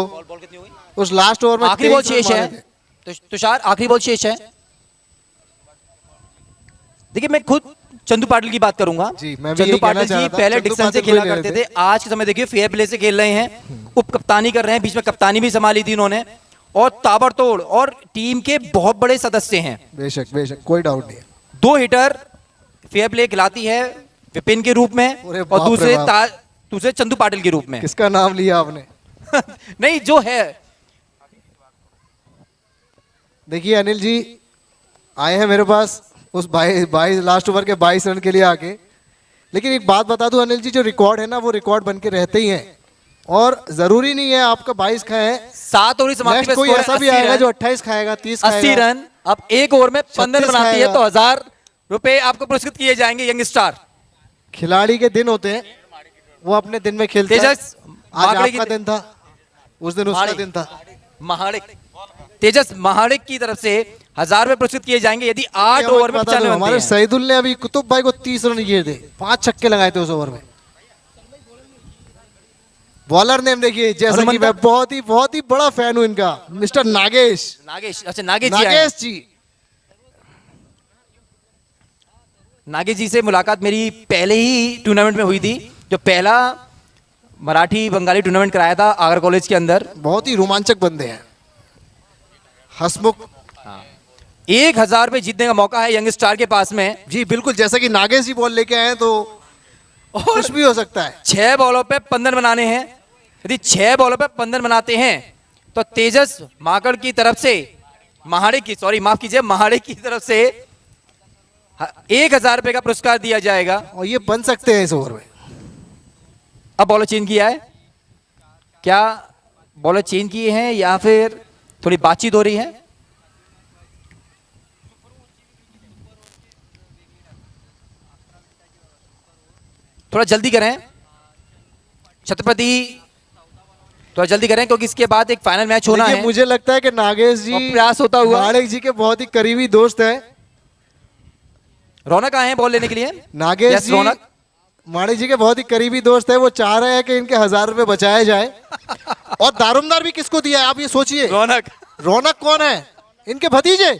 [SPEAKER 5] उस लास्ट ओवर में
[SPEAKER 2] आखिरी बॉल शेष है। तुषार आखिरी बॉल शेष है। देखिए मैं खुद चंदू पाटिल की बात करूंगा
[SPEAKER 5] जी, मैं भी
[SPEAKER 2] चंदू
[SPEAKER 5] यही कहना
[SPEAKER 2] पाटिल
[SPEAKER 5] चाह
[SPEAKER 2] जी
[SPEAKER 5] रहा था।
[SPEAKER 2] पहले
[SPEAKER 5] चंदू
[SPEAKER 2] डिक्सन से
[SPEAKER 5] पाटिल
[SPEAKER 2] खेला
[SPEAKER 5] को ही ले
[SPEAKER 2] करते
[SPEAKER 5] रहे
[SPEAKER 2] थे, आज के समय देखिए फेयर प्ले से खेल रहे हैं, उप कप्तानी कर रहे हैं, बीच में कप्तानी भी संभाली थी इन्होंने, और ताबड़तोड़ और टीम के बहुत बड़े सदस्य हैं।
[SPEAKER 5] बेशक बेशक, कोई डाउट नहीं है।
[SPEAKER 2] 2 हिटर फेयर प्ले खिलाती है विपिन के रूप में
[SPEAKER 5] अरे
[SPEAKER 2] और
[SPEAKER 5] बाप रे
[SPEAKER 2] दूसरे
[SPEAKER 5] बाप।
[SPEAKER 2] दूसरे चंदू पाटिल के रूप में।
[SPEAKER 5] किसका नाम लिया आपने?
[SPEAKER 2] नहीं जो है
[SPEAKER 5] देखिए अनिल जी आए हैं मेरे पास उस 22 लास्ट ओवर के 22 रन के लिए आके, लेकिन एक बात बता दूं अनिल जी, जो रिकॉर्ड है ना वो रिकॉर्ड बन के रहते ही हैं, और जरूरी नहीं है आपका 22 खाए
[SPEAKER 2] 7 ओवर की समाप्ति
[SPEAKER 5] नेक्स्ट
[SPEAKER 2] पे
[SPEAKER 5] कोई
[SPEAKER 2] स्कोर
[SPEAKER 5] ऐसा
[SPEAKER 2] है
[SPEAKER 5] भी
[SPEAKER 2] 80
[SPEAKER 5] आएगा
[SPEAKER 2] रन।
[SPEAKER 5] जो 28 खाएगा, 30
[SPEAKER 2] 80
[SPEAKER 5] खाएगा।
[SPEAKER 2] रन। अब एक ओवर में 15
[SPEAKER 5] 36
[SPEAKER 2] बनाती है
[SPEAKER 5] खाएगा।
[SPEAKER 2] तो 1000 रुपए आपको पुरस्कृत किए जाएंगे। यंग स्टार
[SPEAKER 5] खिलाड़ी के दिन होते हैं, वो अपने दिन में खेलते हैं।
[SPEAKER 2] तेजस
[SPEAKER 5] आज
[SPEAKER 2] माकड़े
[SPEAKER 5] आपका
[SPEAKER 2] की
[SPEAKER 5] दिन था, उस दिन उसका दिन था।
[SPEAKER 2] महाड़िक, तेजस महाड़िक की तरफ से 1000 रुपए पुरस्कृत किए जाएंगे यदि 8 ओवर में
[SPEAKER 5] बता दो,
[SPEAKER 2] 95
[SPEAKER 5] हमारे
[SPEAKER 2] बनते हैं।
[SPEAKER 5] सईदुल ने अभी कुतुब भाई को 30 रन किए थे, 5 छक्के लगाए थे उस ओवर में। बॉलर नेम देखिए, जैसा कि
[SPEAKER 2] हनुमंत?
[SPEAKER 5] मैं बहुत ही बड़ा फैन हूं इनका, मिस्टर नागेश।
[SPEAKER 2] नागेश, अच्छा नागेश जी आए हैं।
[SPEAKER 5] नागेश जी
[SPEAKER 2] नागेश जी से मुलाकात मेरी पहले ही टूर्नामेंट में हुई थी, जो पहला मराठी बंगाली टूर्नामेंट कराया था आगरा कॉलेज के अंदर।
[SPEAKER 5] बहुत ही रोमांचक बंदे हैं, हंसमुख।
[SPEAKER 2] 1000 रुपए जीतने का मौका है यंग स्टार के पास में।
[SPEAKER 5] जी बिल्कुल, जैसा कि नागेश जी बॉल लेके आए हैं तो कुछ भी हो सकता है।
[SPEAKER 2] 6 बॉलों पे 15 बनाने हैं। यदि 6 बॉलों पे 15 बनाते हैं तो तेजस माकड़ की तरफ से, महाड़े की, सॉरी माफ कीजिए, महाड़े की तरफ से 1000 रुपए का पुरस्कार दिया जाएगा।
[SPEAKER 5] और ये बन सकते हैं इस ओवर में।
[SPEAKER 2] अब बॉलर चेंज किया है, क्या बॉलर चेंज किए हैं या फिर थोड़ी बातचीत हो रही है? थोड़ा जल्दी करें छत्रपति, थोड़ा जल्दी करें क्योंकि इसके बाद एक फाइनल मैच होना
[SPEAKER 5] देखिए,
[SPEAKER 2] है।
[SPEAKER 5] मुझे लगता है कि नागेश जी
[SPEAKER 2] और प्रयास होता हुआ।
[SPEAKER 5] माणिक जी के बहुत ही करीबी दोस्त हैं।
[SPEAKER 2] रौनक आए हैं बॉल लेने के लिए।
[SPEAKER 5] नागेश
[SPEAKER 2] Yes,
[SPEAKER 5] जी
[SPEAKER 2] रौनक।
[SPEAKER 5] माणिक जी के बहुत ही करीबी दोस्त है, वो चाह रहे हैं कि इनके 1000 रुपए बचाए जाए। और दारोमदार भी किसको दिया है आप ये सोचिए।
[SPEAKER 2] रौनक,
[SPEAKER 5] रौनक कौन है? इनके भतीजे,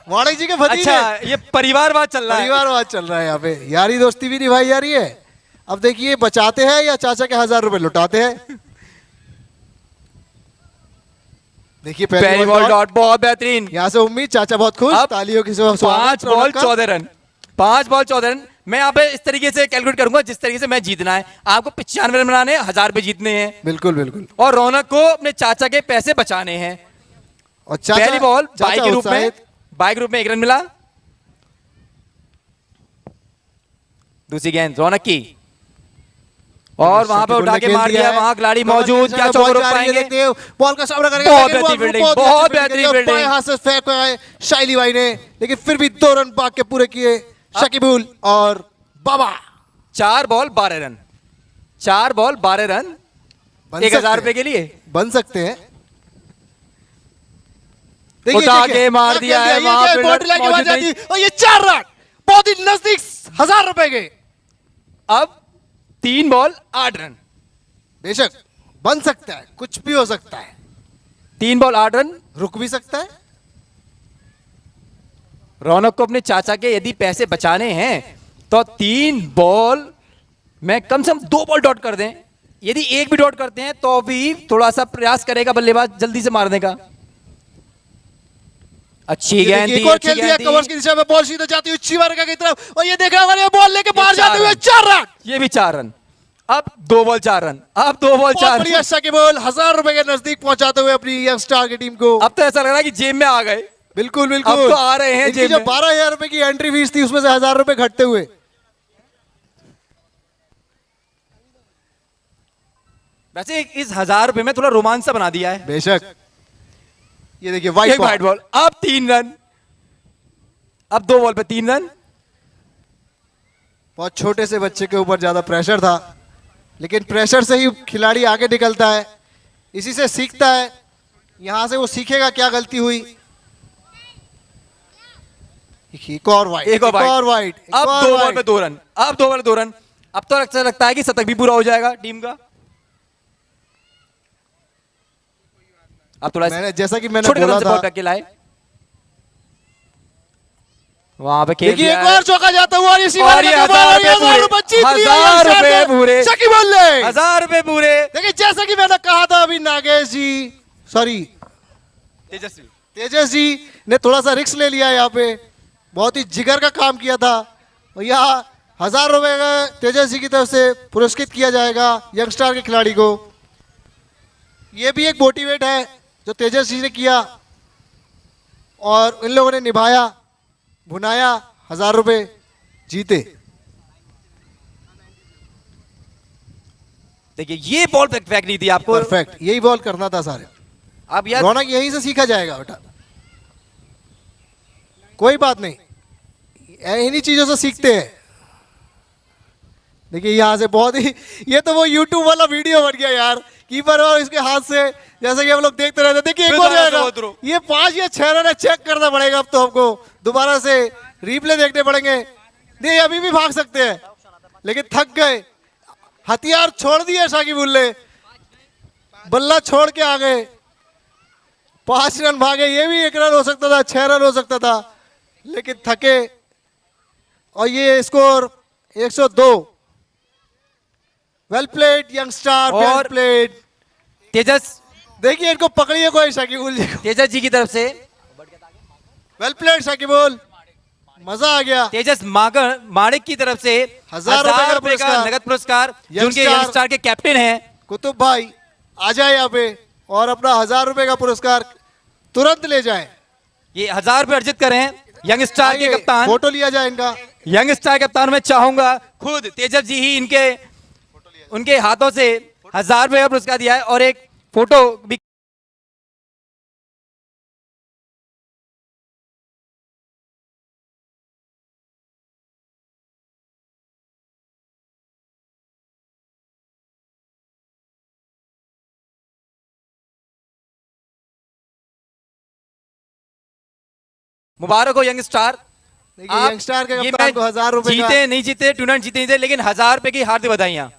[SPEAKER 5] माणिक जी के भतीजे।
[SPEAKER 2] अच्छा ये परिवारवाद चल रहा है।
[SPEAKER 5] परिवारवाद चल रहा है यहाँ पे, यारी दोस्ती भी निभाई जा रही है। अब देखिए बचाते हैं या चाचा के 1000 रुपए लुटाते हैं। देखिए
[SPEAKER 2] पहली बॉल डॉट, बहुत बेहतरीन।
[SPEAKER 5] यहाँ से उम्मीद, चाचा बहुत खुश,
[SPEAKER 2] अब
[SPEAKER 5] तालियों की
[SPEAKER 2] 5 बॉल 14 रन, 5 बॉल 14 रन। मैं यहाँ पे इस तरीके से कैलकुलेट करूंगा जिस तरीके से मैं जीतना है। आपको 95 रन बनाने हैं, 1000 रुपए जीतने हैं।
[SPEAKER 5] बिल्कुल बिल्कुल।
[SPEAKER 2] और रौनक को अपने चाचा के पैसे बचाने हैं।
[SPEAKER 5] और चाचा,
[SPEAKER 2] पहली बॉल बाई
[SPEAKER 5] चाचा
[SPEAKER 2] के रूप में,
[SPEAKER 5] उत्साहित।
[SPEAKER 2] बाई के रूप में 1 रन मिला। दूसरी गेंद रौनक की, और वहां पे उठा के मार दिया। वहां खिलाड़ी मौजूद, क्या चौका रोक पाएंगे?
[SPEAKER 5] बॉल का सामना करेंगे,
[SPEAKER 2] बहुत
[SPEAKER 5] लेकिन
[SPEAKER 2] बेहतरीन
[SPEAKER 5] बॉल
[SPEAKER 2] फील्डिंग,
[SPEAKER 5] बहुत
[SPEAKER 2] बहुत
[SPEAKER 5] बेहतरीन
[SPEAKER 2] बेहतरीन
[SPEAKER 5] फील्डिंग।
[SPEAKER 2] फील्डिंग।
[SPEAKER 5] बाएं हाथ से फेंक आए शाइली भाई ने, लेकिन फिर भी 2 रन भाग के पूरे किए शकीबुल और बाबा।
[SPEAKER 2] 4 बॉल 12 रन, 4 बॉल 12 रन,
[SPEAKER 5] बन
[SPEAKER 2] 1000
[SPEAKER 5] सकते
[SPEAKER 2] रुपए के लिए
[SPEAKER 5] बन सकते हैं।
[SPEAKER 2] उठा के मार दिया है, वहां पे
[SPEAKER 5] बॉडी लाइन के बाद
[SPEAKER 2] मौजूद नहीं।
[SPEAKER 5] जाती और ये 4 रन बहुत ही नजदीक 1000 रुपए के।
[SPEAKER 2] अब 3 बॉल 8 रन,
[SPEAKER 5] बेशक बन सकता है, कुछ भी हो सकता है,
[SPEAKER 2] 3 बॉल 8 रन।
[SPEAKER 5] रुक भी सकता है।
[SPEAKER 2] रौनक को अपने चाचा के यदि पैसे बचाने हैं तो 3 बॉल में कम से कम 2 बॉल डॉट कर दें। यदि एक भी डॉट करते हैं तो भी थोड़ा सा प्रयास करेगा बल्लेबाज जल्दी से मारने का। अच्छी गेंद
[SPEAKER 5] एक
[SPEAKER 2] थी,
[SPEAKER 5] और
[SPEAKER 2] अच्छी
[SPEAKER 5] खेल दिया
[SPEAKER 2] गेंद
[SPEAKER 5] कवर्स
[SPEAKER 2] थी।
[SPEAKER 5] की दिशा में, बॉल सीधे जाती हुई चिवरका की तरफ, और ये देख रहा है बॉल लेके बाहर
[SPEAKER 2] चार
[SPEAKER 5] जाते हुए
[SPEAKER 2] रन।
[SPEAKER 5] 4 रन।
[SPEAKER 2] ये भी 4 रन। अब 2 बॉल 4 रन, अब 2 बॉल 4
[SPEAKER 5] बहुत बढ़िया
[SPEAKER 2] रन।
[SPEAKER 5] शकीबुल 1000 रुपए के नजदीक पहुंचाते हुए अपनी यंग स्टार की टीम को।
[SPEAKER 2] अब तो ऐसा लग रहा है कि जेब में आ गए।
[SPEAKER 5] बिल्कुल बिल्कुल,
[SPEAKER 2] अब तो आ रहे हैं
[SPEAKER 5] इनकी
[SPEAKER 2] जेब
[SPEAKER 5] जो
[SPEAKER 2] में।
[SPEAKER 5] 12,000 रुपए की एंट्री फीस थी उसमें से 1000 रुपए घटते हुए।
[SPEAKER 2] वैसे इस 1000 रुपए में थोड़ा रोमांच सा बना दिया है।
[SPEAKER 5] बेशक। ये देखिए
[SPEAKER 2] एक
[SPEAKER 5] वाइट
[SPEAKER 2] वाइट बॉल, अब 3 रन, अब 2 बॉल पे 3 रन।
[SPEAKER 5] बहुत छोटे से बच्चे के ऊपर ज्यादा प्रेशर था, लेकिन प्रेशर से ही खिलाड़ी आगे निकलता है, इसी से सीखता है। यहां से वो सीखेगा क्या गलती हुई। एक और वाइट,
[SPEAKER 2] एक और वाइट। अब 2 बॉल पे 2 रन, अब 2 बॉल 2 रन। अब तो ऐसा लगता है कि शतक भी पूरा हो जाएगा टीम का। अब थोड़ा
[SPEAKER 5] जैसा कि मैंने
[SPEAKER 2] छोटे
[SPEAKER 5] बोला
[SPEAKER 2] कदम से बॉल
[SPEAKER 5] था,
[SPEAKER 2] करके लाए, वहां पे खेल
[SPEAKER 5] देखिए
[SPEAKER 2] दिया
[SPEAKER 5] एक
[SPEAKER 2] है।
[SPEAKER 5] और चौका जाता हुआ, और इसी
[SPEAKER 2] और ये 1000 रुपए पूरे, 1000 रुपए पूरे,
[SPEAKER 5] शकीबुल ने
[SPEAKER 2] 1000 रुपए पूरे।
[SPEAKER 5] देखिए जैसा कि मैंने कहा था अभी, नागेश जी, सॉरी
[SPEAKER 2] तेजस्वी,
[SPEAKER 5] तेजस जी ने थोड़ा सा रिस्क ले लिया यहाँ पे, बहुत ही जिगर का काम किया था। और यहाँ 1000 रुपए का तेजस जी की तरफ से पुरस्कृत किया जाएगा यंगस्टार के खिलाड़ी को। ये भी एक मोटिवेट है जो तेजस जी ने किया। और इन लोगों ने निभाया, भुनाया, 1000 रुपए जीते।
[SPEAKER 2] देखिए ये बॉल फेंक नहीं थी आपको।
[SPEAKER 5] परफेक्ट, यही बॉल करना था सारे।
[SPEAKER 2] अब यार
[SPEAKER 5] रौनक यहीं से सीखा जाएगा बेटा, कोई बात नहीं, इन्हीं चीजों से सीखते हैं। देखिए यहाँ से बहुत ही, ये तो वो YouTube वाला वीडियो बन गया यार, कीपर और इसके हाथ से, जैसे कि हम लोग देखते रहते। देखिए एक हो जाएगा, ये 5 या 6 रन है, चेक करना पड़ेगा अब तो हमको, दोबारा से रिप्ले देखने पड़ेंगे। नहीं अभी भी भाग सकते हैं, लेकिन थक गए, हथियार छोड़ दिए शाकिबुल ने, बल्ला छोड़ के आ गए। 5 रन भागे, ये भी 1 रन हो सकता था, 6 रन हो सकता था, लेकिन थके। और ये score 102। Well played youngster, well played.
[SPEAKER 2] Tejas,
[SPEAKER 5] देखिए इनको पकड़िए कोई शाकिबुल जी को।
[SPEAKER 2] तेजस जी की तरफ से
[SPEAKER 5] वेल प्लेड शाकिबुल, मजा आ गया।
[SPEAKER 2] तेजस माणिक की तरफ से
[SPEAKER 5] 1000 रुपए का
[SPEAKER 2] 1000 रुपए का
[SPEAKER 5] पुरस्कार।
[SPEAKER 2] नगद पुरस्कार, जो उनके
[SPEAKER 5] यंगस्टर
[SPEAKER 2] यंगस्टार के कैप्टन हैं।
[SPEAKER 5] कुतुब भाई आ जाए यहाँ पे और अपना 1000 रुपए का पुरस्कार तुरंत ले जाए।
[SPEAKER 2] ये 1000 रुपए अर्जित करें यंगस्टार के
[SPEAKER 5] आइए,
[SPEAKER 2] कप्तान।
[SPEAKER 5] फोटो लिया जाए इनका।
[SPEAKER 2] यंगस्टार कप्तान मैं चाहूंगा खुद तेजस जी ही उनके हाथों से 1000 रुपए का पुरस्कार दिया है और एक फोटो भी। मुबारक हो यंगस्टार।
[SPEAKER 5] देखिए
[SPEAKER 2] आप
[SPEAKER 5] यंगस्टर के
[SPEAKER 2] ये
[SPEAKER 5] कप्तान
[SPEAKER 2] मैच
[SPEAKER 5] को 1000 रुपए का।
[SPEAKER 2] जीते नहीं जीते, टूर्नामेंट जीते नहीं जीते, लेकिन 1000 रुपए की हार्दिक बधाइयां।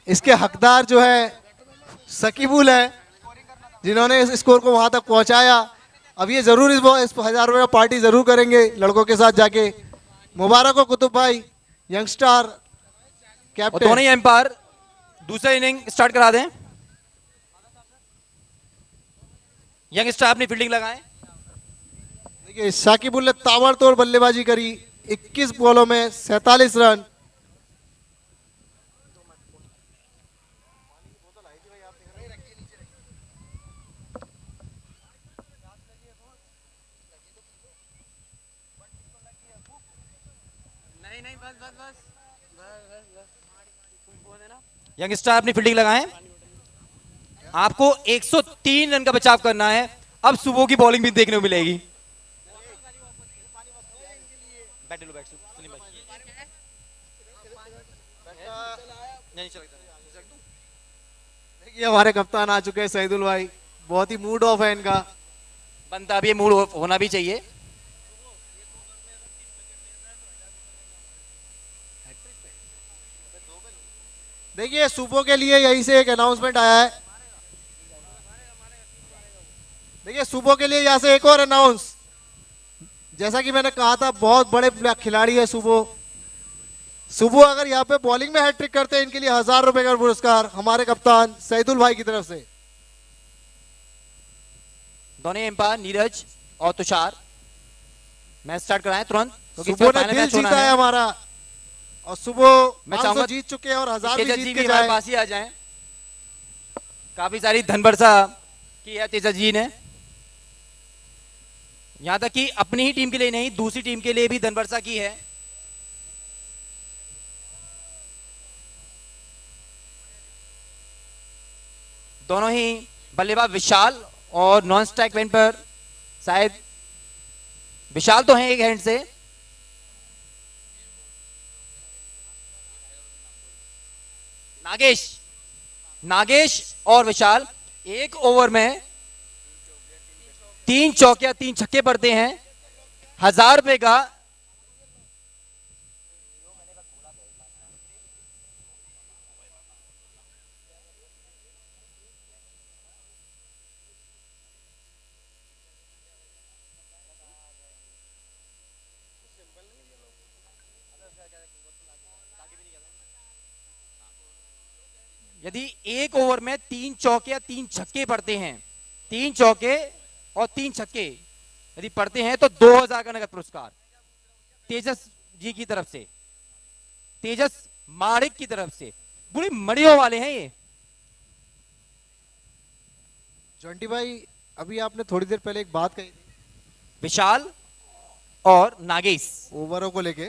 [SPEAKER 5] इसके हकदार जो है सकीबुल है, जिन्होंने इस स्कोर को वहां तक पहुंचाया। अब ये जरूर इस 1000 रुपए का पार्टी जरूर करेंगे लड़कों के साथ जाके। मुबारक हो कुतुब भाई, यंगस्टर
[SPEAKER 2] और
[SPEAKER 5] कैप्टन।
[SPEAKER 2] दोनों ही एम्पायर दूसरा इनिंग स्टार्ट करा दें। यंगस्टार अपनी फील्डिंग लगाएं।
[SPEAKER 5] देखिए साकिबुल ने ताबड़तोड़ बल्लेबाजी करी, 21 बॉलों में 47 रन।
[SPEAKER 2] यंगस्टार अपनी फील्डिंग लगाएं। आपको 103 रन का बचाव करना है। अब सुबह की बॉलिंग भी देखने को मिलेगी।
[SPEAKER 5] देखिए हमारे कप्तान आ चुके हैं सईदुल भाई, बहुत ही मूड ऑफ है इनका।
[SPEAKER 2] बनता भी मूड होना भी चाहिए।
[SPEAKER 5] देखिए सुबह के लिए यहीं से एक अनाउंसमेंट आया है। देखिए सुबह के लिए यहाँ से एक और अनाउंस, जैसा कि मैंने कहा था बहुत बड़े खिलाड़ी है सुबह। सुबह अगर यहाँ पे बॉलिंग में हैट्रिक करते हैं, इनके लिए 1000 रुपए का पुरस्कार हमारे कप्तान सईदुल भाई की तरफ से।
[SPEAKER 2] दोनों एम्पायर नीरज और तुषार मैच स्टार्ट कराएं तुरंत, क्योंकि
[SPEAKER 5] सुबह ने
[SPEAKER 2] फाइनल
[SPEAKER 5] दिल
[SPEAKER 2] मैच होना
[SPEAKER 5] जीता है
[SPEAKER 2] है।
[SPEAKER 5] हमारा, और सुबह
[SPEAKER 2] मैं
[SPEAKER 5] 500
[SPEAKER 2] चाहूंगा
[SPEAKER 5] जीत चुके हैं और 1000 भी
[SPEAKER 2] तेजस
[SPEAKER 5] जीत
[SPEAKER 2] जी
[SPEAKER 5] के
[SPEAKER 2] भी हमारे
[SPEAKER 5] जाए।
[SPEAKER 2] पास ही आ जाएं। काफी सारी धन वर्षा की है तेजस जी ने, यहां तक कि अपनी ही टीम के लिए नहीं दूसरी टीम के लिए भी धन वर्षा की है। दोनों ही बल्लेबाज विशाल और नॉन स्ट्राइक वेन पर शायद विशाल तो हैं एक हैंड से। नागेश और विशाल एक ओवर में 3 चौके 3 छक्के पड़ते हैं। 1000 रुपए का यदि एक ओवर में 3 चौके 3 छक्के पड़ते हैं, 3 चौके और 3 छक्के यदि पड़ते हैं तो 2000 का नगद पुरस्कार तेजस जी की तरफ से, तेजस माणिक की तरफ से। बड़ी मड़ियों वाले हैं ये।
[SPEAKER 5] जॉन्टी भाई, अभी आपने थोड़ी देर पहले एक बात कही थी
[SPEAKER 2] विशाल और नागेश।
[SPEAKER 5] ओवरों को लेके।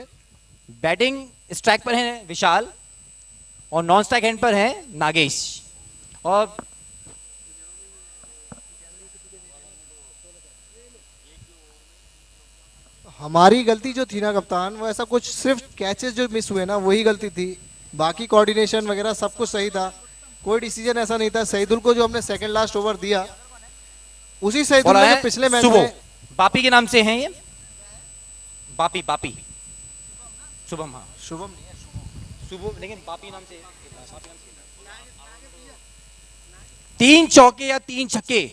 [SPEAKER 2] बैटिंग स्ट्राइक पर है विशाल और नॉन स्ट्राइक हैंड पर है नागेश। और
[SPEAKER 5] हमारी गलती जो थी ना कप्तान, वो ऐसा कुछ सिर्फ कैचेस जो मिस हुए ना वही गलती थी, बाकी कोऑर्डिनेशन वगैरह सब कुछ सही था, कोई डिसीजन ऐसा नहीं था। सईदुल को जो हमने सेकंड लास्ट ओवर दिया, उसी सईदुल
[SPEAKER 2] बोला
[SPEAKER 5] ने
[SPEAKER 2] है
[SPEAKER 5] जो पिछले मैच
[SPEAKER 2] सुबो,
[SPEAKER 5] में
[SPEAKER 2] बापी के नाम से हैं ये, बापी बापी शुभम, हाँ
[SPEAKER 5] शुभम नहीं है,
[SPEAKER 2] सुबो लेकिन बापी नाम से। 3 चौके या 3 छक्के,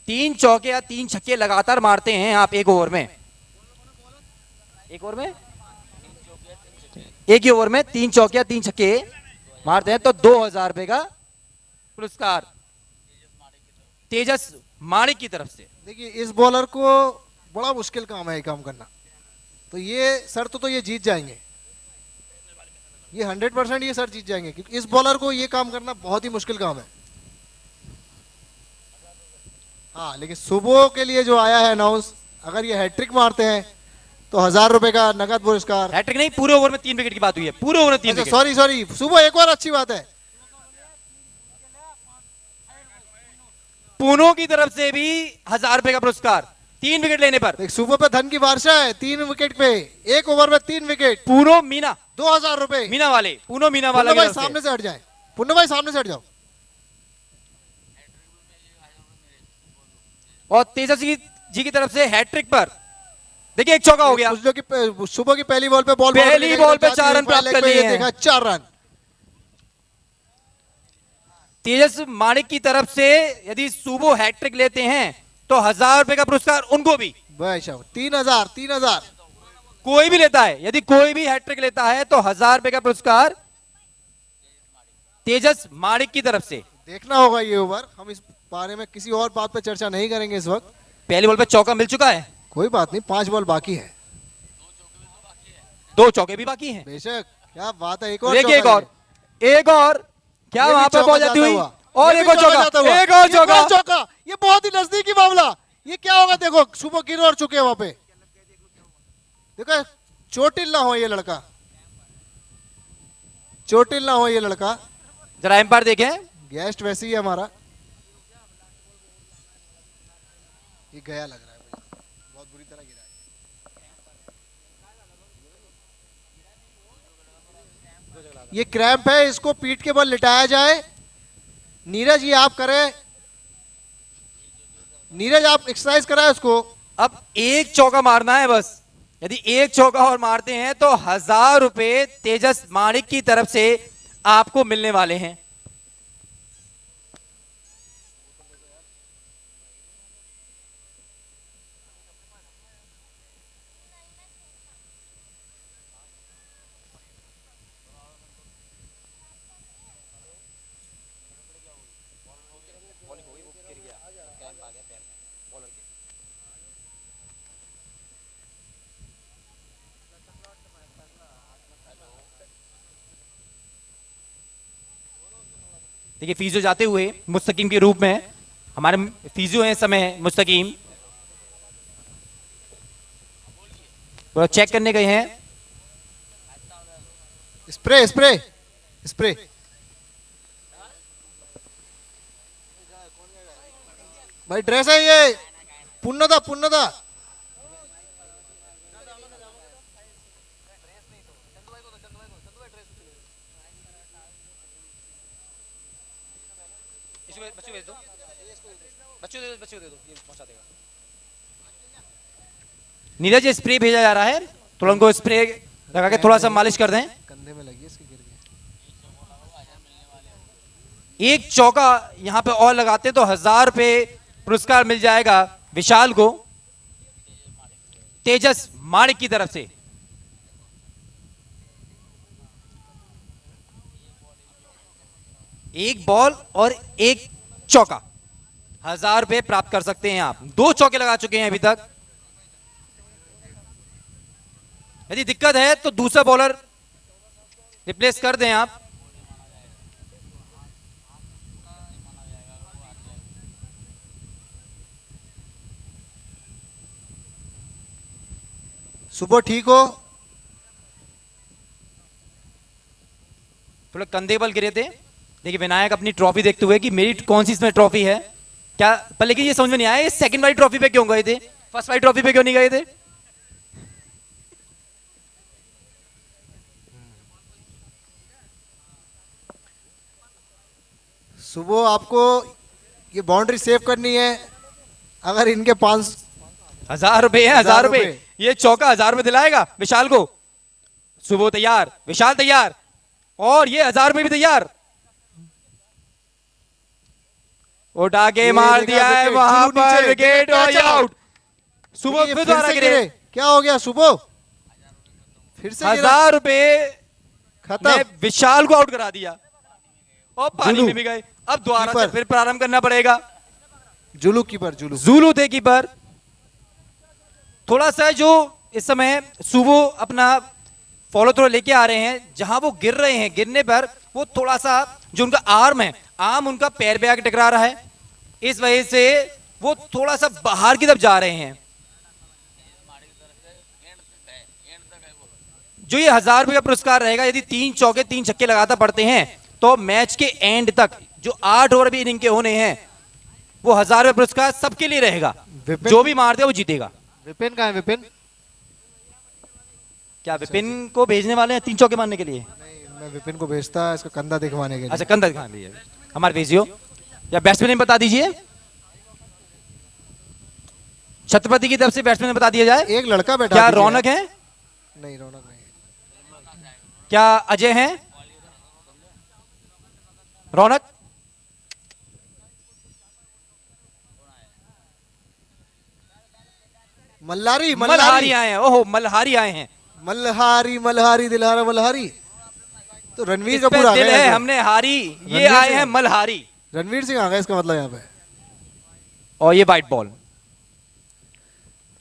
[SPEAKER 2] 3 चौके या 3 छक्के लगातार मारते हैं आप एक ओवर में, एक ओवर में, एक ही ओवर में 3 चौके या 3 छक्के मारते हैं तो 2000 रुपए का पुरस्कार तेजस माणिक की तरफ से।
[SPEAKER 5] देखिए इस बॉलर को बड़ा मुश्किल काम है ये काम करना, तो ये शर्त तो ये जीत जाएंगे, ये 100% ये शर्त जीत जाएंगे, क्योंकि इस बॉलर को ये काम करना बहुत ही मुश्किल काम है। हाँ लेकिन सुबह के लिए जो आया है अनाउंस, अगर ये हैट्रिक मारते हैं तो 1000 रुपए का नगद पुरस्कार।
[SPEAKER 2] हैट्रिक नहीं, पूरे ओवर में 3 विकेट की बात हुई है, पूरे ओवर में 3 विकेट।
[SPEAKER 5] सॉरी सॉरी, सुबह एक और अच्छी बात है,
[SPEAKER 2] पूनो की तरफ से भी 1000 रुपए का पुरस्कार 3 विकेट लेने पर।
[SPEAKER 5] देख सुबह पे धन की वर्षा है, 3 विकेट पे, एक ओवर में 3 विकेट,
[SPEAKER 2] पूनो मीना,
[SPEAKER 5] 2000 रुपए।
[SPEAKER 2] मीना वाले, पूनो मीना वाला
[SPEAKER 5] पुन्ना
[SPEAKER 2] की
[SPEAKER 5] भाई
[SPEAKER 2] तरफ से।
[SPEAKER 5] सामने से हट जाए, पुन्ना भाई सामने से हट जाओ।
[SPEAKER 2] और तेजस जी की तरफ से हैट्रिक पर देखिए एक चौका हो गया।
[SPEAKER 5] जो कि सुबह की पहली बॉल पे बॉल
[SPEAKER 2] पहली बॉल पे 4 रन प्राप्त कर लिए हैं।
[SPEAKER 5] देखा 4 रन।
[SPEAKER 2] तेजस माणिक की तरफ से यदि सुबो हैट्रिक लेते हैं तो 1000 रुपए का पुरस्कार उनको भी।
[SPEAKER 5] भाई साहब 3000
[SPEAKER 2] कोई भी लेता है, यदि कोई भी हैट्रिक लेता है तो 1000 रुपए का पुरस्कार तेजस माणिक की तरफ से।
[SPEAKER 5] देखना होगा ये ओवर, हम इस बारे में किसी और बात पे चर्चा नहीं करेंगे इस वक्त।
[SPEAKER 2] पहली बॉल पे चौका मिल चुका है,
[SPEAKER 5] कोई बात नहीं, 5 बॉल बाकी है।
[SPEAKER 2] 2 चौके भी बाकी हैं।
[SPEAKER 5] बेशक, क्या बात है, एक और
[SPEAKER 2] देखिए एक
[SPEAKER 5] चौका
[SPEAKER 2] और, एक और, क्या
[SPEAKER 5] ये भी
[SPEAKER 2] वहां पर
[SPEAKER 5] चौका
[SPEAKER 2] बॉल जाती
[SPEAKER 5] जाता
[SPEAKER 2] हुई
[SPEAKER 5] हुआ।
[SPEAKER 2] और
[SPEAKER 5] ये
[SPEAKER 2] एक
[SPEAKER 5] भी
[SPEAKER 2] और
[SPEAKER 5] चौका जाता
[SPEAKER 2] चौका,
[SPEAKER 5] हुआ।
[SPEAKER 2] एक और
[SPEAKER 5] ये
[SPEAKER 2] चौका।
[SPEAKER 5] चौका, ये बहुत ही नजदीकी मामला, ये क्या होगा देखो, सुबह गिर और चुके हैं वहां पे, देखो चोटिल ना हो ये लड़का, चोटिल ना हो ये लड़का।
[SPEAKER 2] जरा एम्पायर देखें,
[SPEAKER 5] गेस्ट वैसे ही है हमारा, ये गया लग रहा है भाई, बहुत बुरी तरह गिरा है। ये क्रैम्प है, इसको पीठ के बल लिटाया जाए। नीरज ये आप करें, नीरज आप एक्सरसाइज कराए उसको।
[SPEAKER 2] अब एक चौका मारना है बस, यदि एक चौका और मारते हैं तो 1000 रुपए तेजस माणिक की तरफ से आपको मिलने वाले हैं। देखिए फिजियो जाते हुए मुस्तकीम के रूप में, हमारे फिजियो हैं इस समय मुस्तकीम, पूरा चेक करने गए हैं।
[SPEAKER 5] स्प्रे स्प्रे स्प्रे, भाई ड्रेस है ये, पुण्यदा पुण्यदा।
[SPEAKER 2] बच्चों भेज दो, बच्चों दे दो, ये पहुंचा देगा। नीरज ये स्प्रे भेजा जा रहा है, थोड़ा उनको स्प्रे लगा के थोड़ा सा मालिश कर दें।
[SPEAKER 5] कंधे में लगी, इसके गिर गया।
[SPEAKER 2] एक चौका यहां पे और लगाते हैं तो 1000 रुपए पुरस्कार मिल जाएगा विशाल को तेजस माणिक की तरफ से। एक बॉल और एक चौका, 1000 रुपए प्राप्त कर सकते हैं आप। 2 चौके लगा चुके हैं अभी तक। यदि दिक्कत है तो दूसरा बॉलर रिप्लेस कर दें आप।
[SPEAKER 4] बॉल 1 माना जाएगा, वो हार जाएगा।
[SPEAKER 2] 2
[SPEAKER 5] सुबह ठीक हो?
[SPEAKER 2] थोड़ा कंधे बल गिरे थे। देखिए विनायक अपनी ट्रॉफी देखते हुए कि मेरी कौन सी इसमें ट्रॉफी है क्या, पर लेकिन ये समझ में नहीं आया ये सेकंड वाली ट्रॉफी पे क्यों गए थे, फर्स्ट वाली ट्रॉफी पे क्यों नहीं गए थे।
[SPEAKER 5] सुबह आपको ये बाउंड्री सेव करनी है। अगर इनके
[SPEAKER 2] 1,000 रुपए है, 1,000 रुपए। ये चौका 1,000 रुपए दिलाएगा विशाल को। सुबह तैयार, विशाल तैयार, और ये 1,000 रुपए भी तैयार। उठा के
[SPEAKER 5] ये
[SPEAKER 2] मार
[SPEAKER 5] देखा
[SPEAKER 2] दिया है
[SPEAKER 5] विकेट,
[SPEAKER 2] वहां
[SPEAKER 5] जुनू
[SPEAKER 2] पर,
[SPEAKER 5] नीचे,
[SPEAKER 2] विकेट
[SPEAKER 5] देखा
[SPEAKER 2] और
[SPEAKER 5] क्या
[SPEAKER 2] आउट। सुबह
[SPEAKER 5] ये
[SPEAKER 2] फिर
[SPEAKER 5] फिर
[SPEAKER 2] दोबारा
[SPEAKER 5] से
[SPEAKER 2] गिरे।
[SPEAKER 5] गिरे। क्या हो गया सुबह? फिर से गिरा।
[SPEAKER 2] 1,000 रुपए ने
[SPEAKER 5] खत्म।
[SPEAKER 2] विशाल को आउट करा दिया और पानी
[SPEAKER 5] जुनू।
[SPEAKER 2] में भी गए। अब दोबारा से
[SPEAKER 5] कीपर।
[SPEAKER 2] फिर प्रारंभ करना पड़ेगा।
[SPEAKER 5] जुलू कीपर, जुलू।
[SPEAKER 2] जूलू थे कीपर। थोड़ा सा जो इस समय सुबो अपना फॉलो थ्रो लेके आ रहे हैं, जहां वो गिर रहे हैं, गिरने पर वो थोड़ा सा जो उनका आर्म है, आर्म उनका पैर पे आके टकरा रहा है, इस वजह से वो थोड़ा सा बाहर की तरफ जा रहे हैं। जो ये 1,000 रुपए का पुरस्कार रहेगा, यदि 3 चौके 3 छक्के लगातार पड़ते हैं तो मैच के एंड तक जो 8 ओवर भी इनिंग के होने हैं, वो 1,000 रुपए पुरस्कार सबके लिए रहेगा।
[SPEAKER 5] विपिन।
[SPEAKER 2] जो भी मारते वो जीतेगा।
[SPEAKER 5] विपिन कहाँ है? विपिन
[SPEAKER 2] क्या विपिन को भेजने वाले हैं 3 चौके मारने के लिए?
[SPEAKER 5] नहीं, मैं विपिन को भेजता इसका कंधा दिखवाने के लिए।
[SPEAKER 2] अच्छा कंधा दिखा लिए हमारे भेजियो, या बैट्समैन बता दीजिए, छत्रपति की तरफ से बैट्समैन बता दिया जाए।
[SPEAKER 5] एक लड़का बैठा
[SPEAKER 2] क्या
[SPEAKER 5] दीजिए
[SPEAKER 2] रौनक
[SPEAKER 5] यार।
[SPEAKER 2] है,
[SPEAKER 5] नहीं रौनक नहीं।
[SPEAKER 2] क्या अजय हैं? रौनक,
[SPEAKER 5] मल्हारी,
[SPEAKER 2] मल्हारी आए हैं। ओहो मल्हारी आए हैं।
[SPEAKER 5] मल्हारी, मल्हारी, दिलहारा मल्हारी। तो रणवीर
[SPEAKER 2] इस पे
[SPEAKER 5] कपूर आ
[SPEAKER 2] दिल
[SPEAKER 5] गए
[SPEAKER 2] है,
[SPEAKER 5] यहाँ पे।
[SPEAKER 2] हमने हारी, ये
[SPEAKER 5] रणवीर
[SPEAKER 2] आए
[SPEAKER 5] सिंह।
[SPEAKER 2] हैं मल्हारी।
[SPEAKER 5] रणवीर सिंह आ गए इसका मतलब यहाँ पे।
[SPEAKER 2] और ये वाइट बॉल,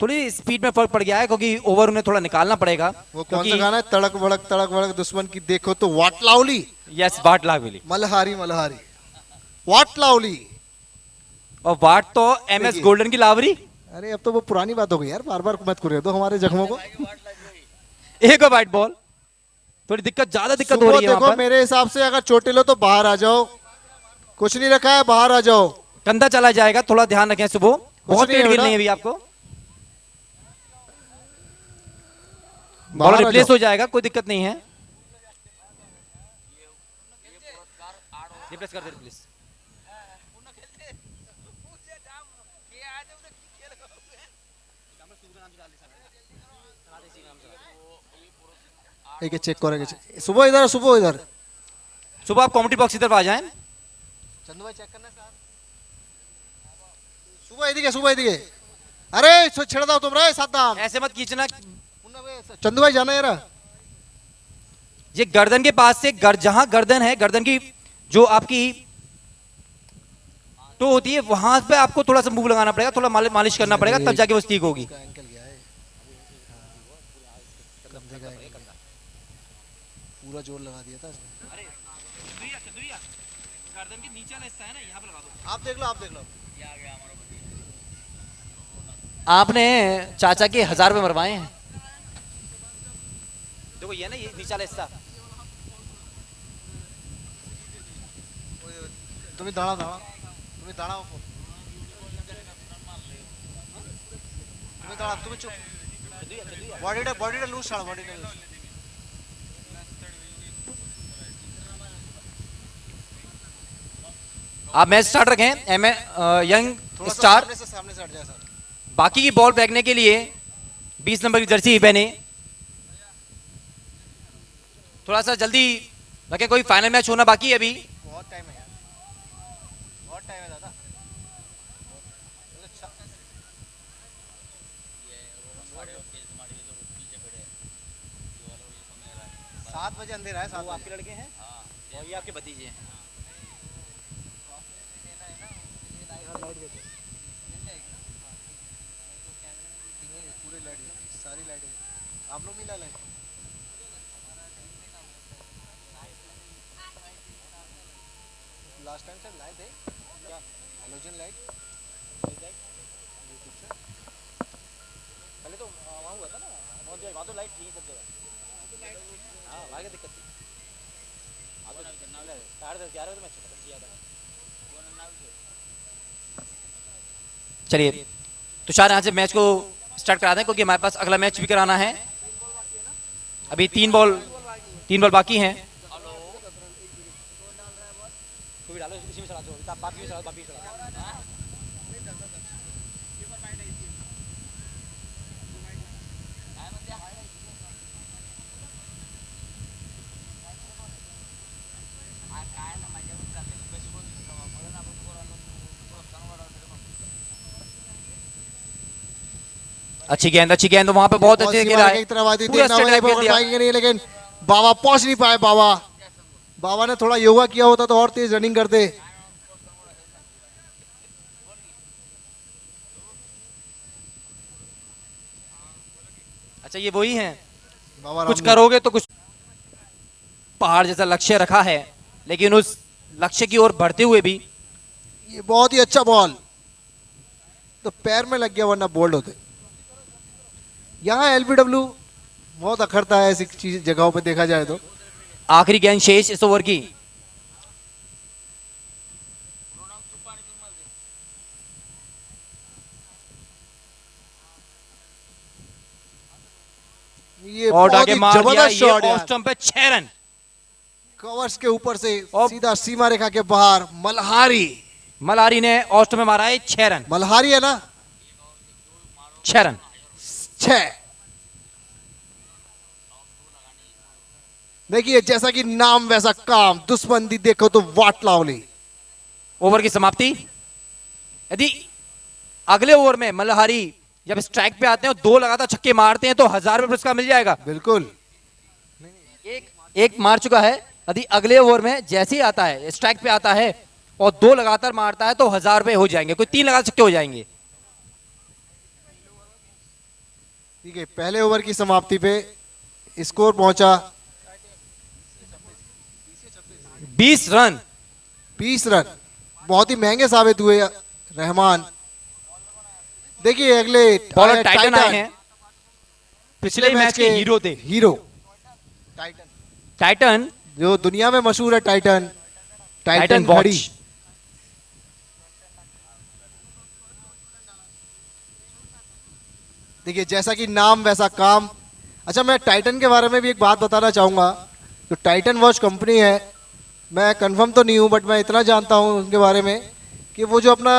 [SPEAKER 2] थोड़ी स्पीड में फर्क पड़ गया है क्योंकि ओवर उन्हें थोड़ा निकालना पड़ेगा।
[SPEAKER 5] वो कौन सा गाना है? तड़क भड़क दुश्मन की देखो तो वाट लाउली।
[SPEAKER 2] यस वाट लागविली।
[SPEAKER 5] मल्हारी, मल्हारी, वाट लाउली।
[SPEAKER 2] और वाट तो MS
[SPEAKER 5] देखिए।
[SPEAKER 2] गोल्डन की लावरी।
[SPEAKER 5] अरे अब तो वो पुरानी बात हो गई यार, बार बार मत कुरे दो हमारे जख्मों को।
[SPEAKER 2] एक वाइट बॉल, थोड़ी दिक्कत, ज्यादा दिक्कत हो
[SPEAKER 5] सुबह
[SPEAKER 2] रही है वहां
[SPEAKER 5] देखो
[SPEAKER 2] पर।
[SPEAKER 5] मेरे हिसाब से अगर चोटिल हो तो बाहर आ जाओ, कुछ नहीं रखा है, बाहर आ जाओ।
[SPEAKER 2] कंधा चला जाएगा, थोड़ा ध्यान रखें सुबह, बहुत
[SPEAKER 5] नहीं है
[SPEAKER 2] पेट गिर
[SPEAKER 5] बेटा।
[SPEAKER 2] रही है अभी आपको। बॉल
[SPEAKER 5] बाहर आ
[SPEAKER 2] रिप्लेस
[SPEAKER 5] जाओ।
[SPEAKER 2] हो जाएगा, कोई दिक्कत नहीं है। रिप्लेस कर दे, रिप्लेस।
[SPEAKER 5] एक चेक करेंगे। सुबह इधर, सुबह इधर।
[SPEAKER 2] सुबह आप कॉमेडी बॉक्स की तरफ आ जाएं।
[SPEAKER 5] चंदू भाई चेक करना सर। सुबह इधर, सुबह इधर। अरे छेड़ दो तुम रे सादाम।
[SPEAKER 2] ऐसे मत खींचना।
[SPEAKER 5] चंदू भाई जाना यार।
[SPEAKER 2] ये गर्दन के पास से जहां गर्दन है, गर्दन की जो आपकी तो होती है, वहां पे आपको थोड़ा सा मूव लगाना पड़ेगा, थोड़ा मालिश करना पड़ेगा, तब जाके वो ठीक होगी।
[SPEAKER 5] पूरा जोर लगा दिया था इसने।
[SPEAKER 2] गर्दन के नीचे वाला हिस्सा है ना, यहाँ पे लगा दो।
[SPEAKER 5] आप देख लो, आप देख लो।
[SPEAKER 2] आपने चाचा के 1,000 रुपए मरवाए हैं। देखो ये ना, ये नीचे वाला हिस्सा।
[SPEAKER 5] तुम्हें दाड़ा दाड़ा, तुम्हें दाड़ा ऊपर, तुम्हें दाड़ा, तुम्हें चुप। बॉडी लूज छाड़, बॉडी लूज।
[SPEAKER 2] आप मैच स्टार्ट रखें, यंग स्टार।
[SPEAKER 5] सामने से हट जाए सर।
[SPEAKER 2] बाकी की बॉल फेंकने के लिए 20 नंबर की जर्सी पहने। थोड़ा सा जल्दी रखें, कोई फाइनल मैच होना बाकी है अभी।
[SPEAKER 5] बहुत टाइम है यार, बहुत टाइम है दादा। 7 बजे अंधेरा है। 7
[SPEAKER 2] आपके लड़के हैं और ये आपके भतीजे हैं।
[SPEAKER 5] पूरी लाइट, सारी लाइट आप लोग मिला लाइट। लास्ट टाइम सर लाए थे क्या? हेलोजन लाइट पहले तो वहाँ हुआ था ना।
[SPEAKER 2] वहाँ तो लाइट ठीक है सब जगह। हाँ वहाँ क्या दिक्कत थी? हाँ तो 11:30 मैच खत्म किया था। चलिए तुषार यहाँ से मैच को स्टार्ट करा दें क्योंकि हमारे पास अगला मैच भी कराना है। अभी 3 बॉल बाकी हैं। कोई डालो इसी में चला दो, बाकी भी चला दो, बाकी भी चला दो। अच्छी गेंद वहां पे बहुत अच्छे खेला है।
[SPEAKER 5] एक तरफ आती
[SPEAKER 2] पूरा
[SPEAKER 5] देखना
[SPEAKER 2] स्टेट
[SPEAKER 5] होगा,
[SPEAKER 2] लाइन खेल
[SPEAKER 5] पकड़
[SPEAKER 2] दिया।
[SPEAKER 5] पाएंगे नहीं, लेकिन बाबा पहुंच नहीं पाए। बाबा ने थोड़ा योगा किया होता तो और तेज रनिंग करते।
[SPEAKER 2] अच्छा ये वही हैं,
[SPEAKER 5] बाबा
[SPEAKER 2] कुछ
[SPEAKER 5] राम ने-
[SPEAKER 2] करोगे तो कुछ पहाड़ जैसा लक्ष्य रखा है, लेकिन उस लक्ष्य की ओर बढ़ते हुए भी
[SPEAKER 5] ये बहुत ही अच्छा बॉल तो पैर में लग गया, वरना बोल्ड होते। यहाँ एलबीडब्ल्यू बहुत अखरता है ऐसी चीज जगहों पे देखा जाए तो।
[SPEAKER 2] आखिरी गेंद शेष इस ओवर की।
[SPEAKER 5] ये
[SPEAKER 2] और
[SPEAKER 5] बहुत
[SPEAKER 2] आगे
[SPEAKER 5] ही
[SPEAKER 2] मार दिया
[SPEAKER 5] जबरदस्त
[SPEAKER 2] ये
[SPEAKER 5] शॉट
[SPEAKER 2] ऑफ स्टंप पे 6 रन।
[SPEAKER 5] कवर्स के ऊपर से
[SPEAKER 2] और-
[SPEAKER 5] सीधा सीमा रेखा के बाहर।
[SPEAKER 2] मल्हारी ने ऑफ स्टंप में मारा है 6 रन।
[SPEAKER 5] मल्हारी है ना,
[SPEAKER 2] 6 रन।
[SPEAKER 5] 6। देखिए जैसा कि नाम वैसा काम, दुश्मनी देखो तो वाट लावली।
[SPEAKER 2] ओवर की समाप्ति। यदि अगले ओवर में मल्हारी जब स्ट्राइक पे आते हैं और 2 लगातार छक्के मारते हैं तो 1000 रुपये पुरस्कार मिल जाएगा।
[SPEAKER 5] बिल्कुल।
[SPEAKER 2] एक मार चुका है, यदि अगले ओवर में जैसे ही आता है स्ट्राइक पे आता है और 2 लगातार मारता है तो 1000 रुपये हो जाएंगे, कोई 3 लगातार छक्के हो जाएंगे।
[SPEAKER 5] ठीक है, पहले ओवर की समाप्ति पे स्कोर पहुंचा
[SPEAKER 2] 20 रन।
[SPEAKER 5] 20 रन बहुत ही महंगे साबित हुए रहमान। देखिए अगले
[SPEAKER 2] बॉलर टाइटन आए हैं, पिछले मैच के हीरो थे।
[SPEAKER 5] हीरो
[SPEAKER 2] टाइटन
[SPEAKER 5] जो दुनिया में मशहूर है, टाइटन
[SPEAKER 2] टाइटन
[SPEAKER 5] घड़ी।
[SPEAKER 2] वॉच।
[SPEAKER 5] देखिए जैसा कि नाम वैसा काम। अच्छा मैं टाइटन के बारे में भी एक बात बताना चाहूंगा। जो टाइटन वॉच कंपनी है, मैं कंफर्म तो नहीं हूं बट मैं इतना जानता हूं उनके बारे में कि वो जो अपना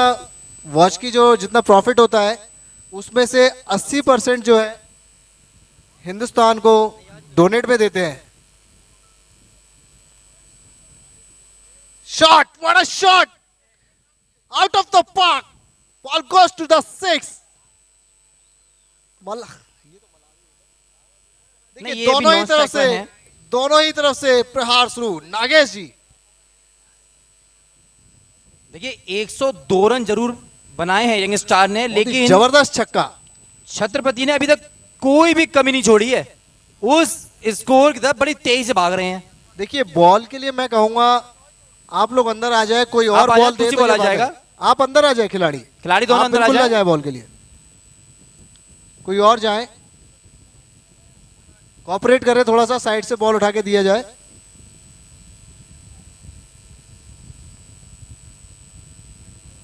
[SPEAKER 5] वॉच की जो जितना प्रॉफिट होता है उसमें से 80% जो है हिंदुस्तान को डोनेट में देते हैं। Shot, what a shot, out of the park, ball goes to the 6।
[SPEAKER 2] नहीं,
[SPEAKER 5] देखिए
[SPEAKER 2] ये भी
[SPEAKER 5] दोनों ही
[SPEAKER 2] non
[SPEAKER 5] तरफ
[SPEAKER 2] striker
[SPEAKER 5] से
[SPEAKER 2] हैं।
[SPEAKER 5] दोनों ही तरफ से प्रहार शुरू। नागेश जी
[SPEAKER 2] देखिए 102 रन जरूर बनाए हैं यंग स्टार ने,
[SPEAKER 5] बहुत ही
[SPEAKER 2] लेकिन
[SPEAKER 5] जबरदस्त छक्का।
[SPEAKER 2] छत्रपति ने अभी तक कोई भी कमी नहीं छोड़ी है। उस स्कोर की तरफ बड़ी तेजी से भाग रहे हैं।
[SPEAKER 5] देखिए बॉल के लिए मैं कहूंगा आप लोग अंदर आ जाए, कोई और
[SPEAKER 2] आप आ जाए,
[SPEAKER 5] बॉल दे
[SPEAKER 2] कुछ ही
[SPEAKER 5] तो
[SPEAKER 2] बॉल आ
[SPEAKER 5] ये बात है।
[SPEAKER 2] जाएगा।
[SPEAKER 5] आप अंदर आ जाए, खिलाड़ी
[SPEAKER 2] खिलाड़ी दोनों
[SPEAKER 5] आप
[SPEAKER 2] अंदर आ
[SPEAKER 5] बिल्कुल
[SPEAKER 2] जाए।
[SPEAKER 5] बॉल के लिए। कोई और जाए, कॉपरेट करे थोड़ा सा, साइड से बॉल उठा के दिया जाए।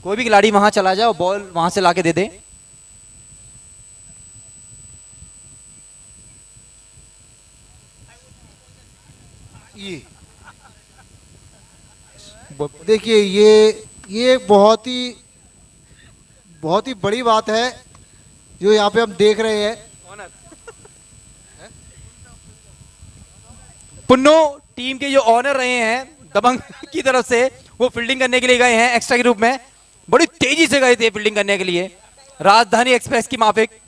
[SPEAKER 2] कोई भी खिलाड़ी वहां चला जाए और बॉल वहां से लाके दे दे।
[SPEAKER 5] ये देखिए ये बहुत ही बड़ी बात है जो यहाँ पे हम देख रहे हैं।
[SPEAKER 2] पुन्नो टीम के जो ऑनर रहे हैं दबंग की तरफ से, वो फील्डिंग करने के लिए गए हैं एक्स्ट्रा के रूप में। बड़ी तेजी से गए थे फील्डिंग करने के लिए, राजधानी एक्सप्रेस की माफिक।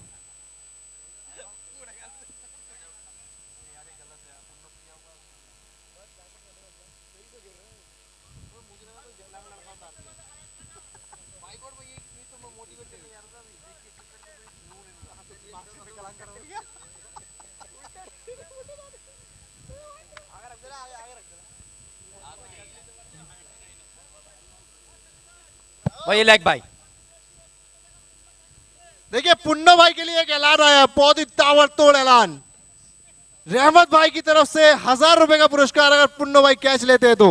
[SPEAKER 5] देखिए पुन्नो भाई के लिए एक ऐलान आया, बहुत ही ताबड़तोड़ ऐलान। रहमत भाई की तरफ से 1000 रुपए का पुरस्कार अगर पुन्नो भाई कैच लेते हैं तो,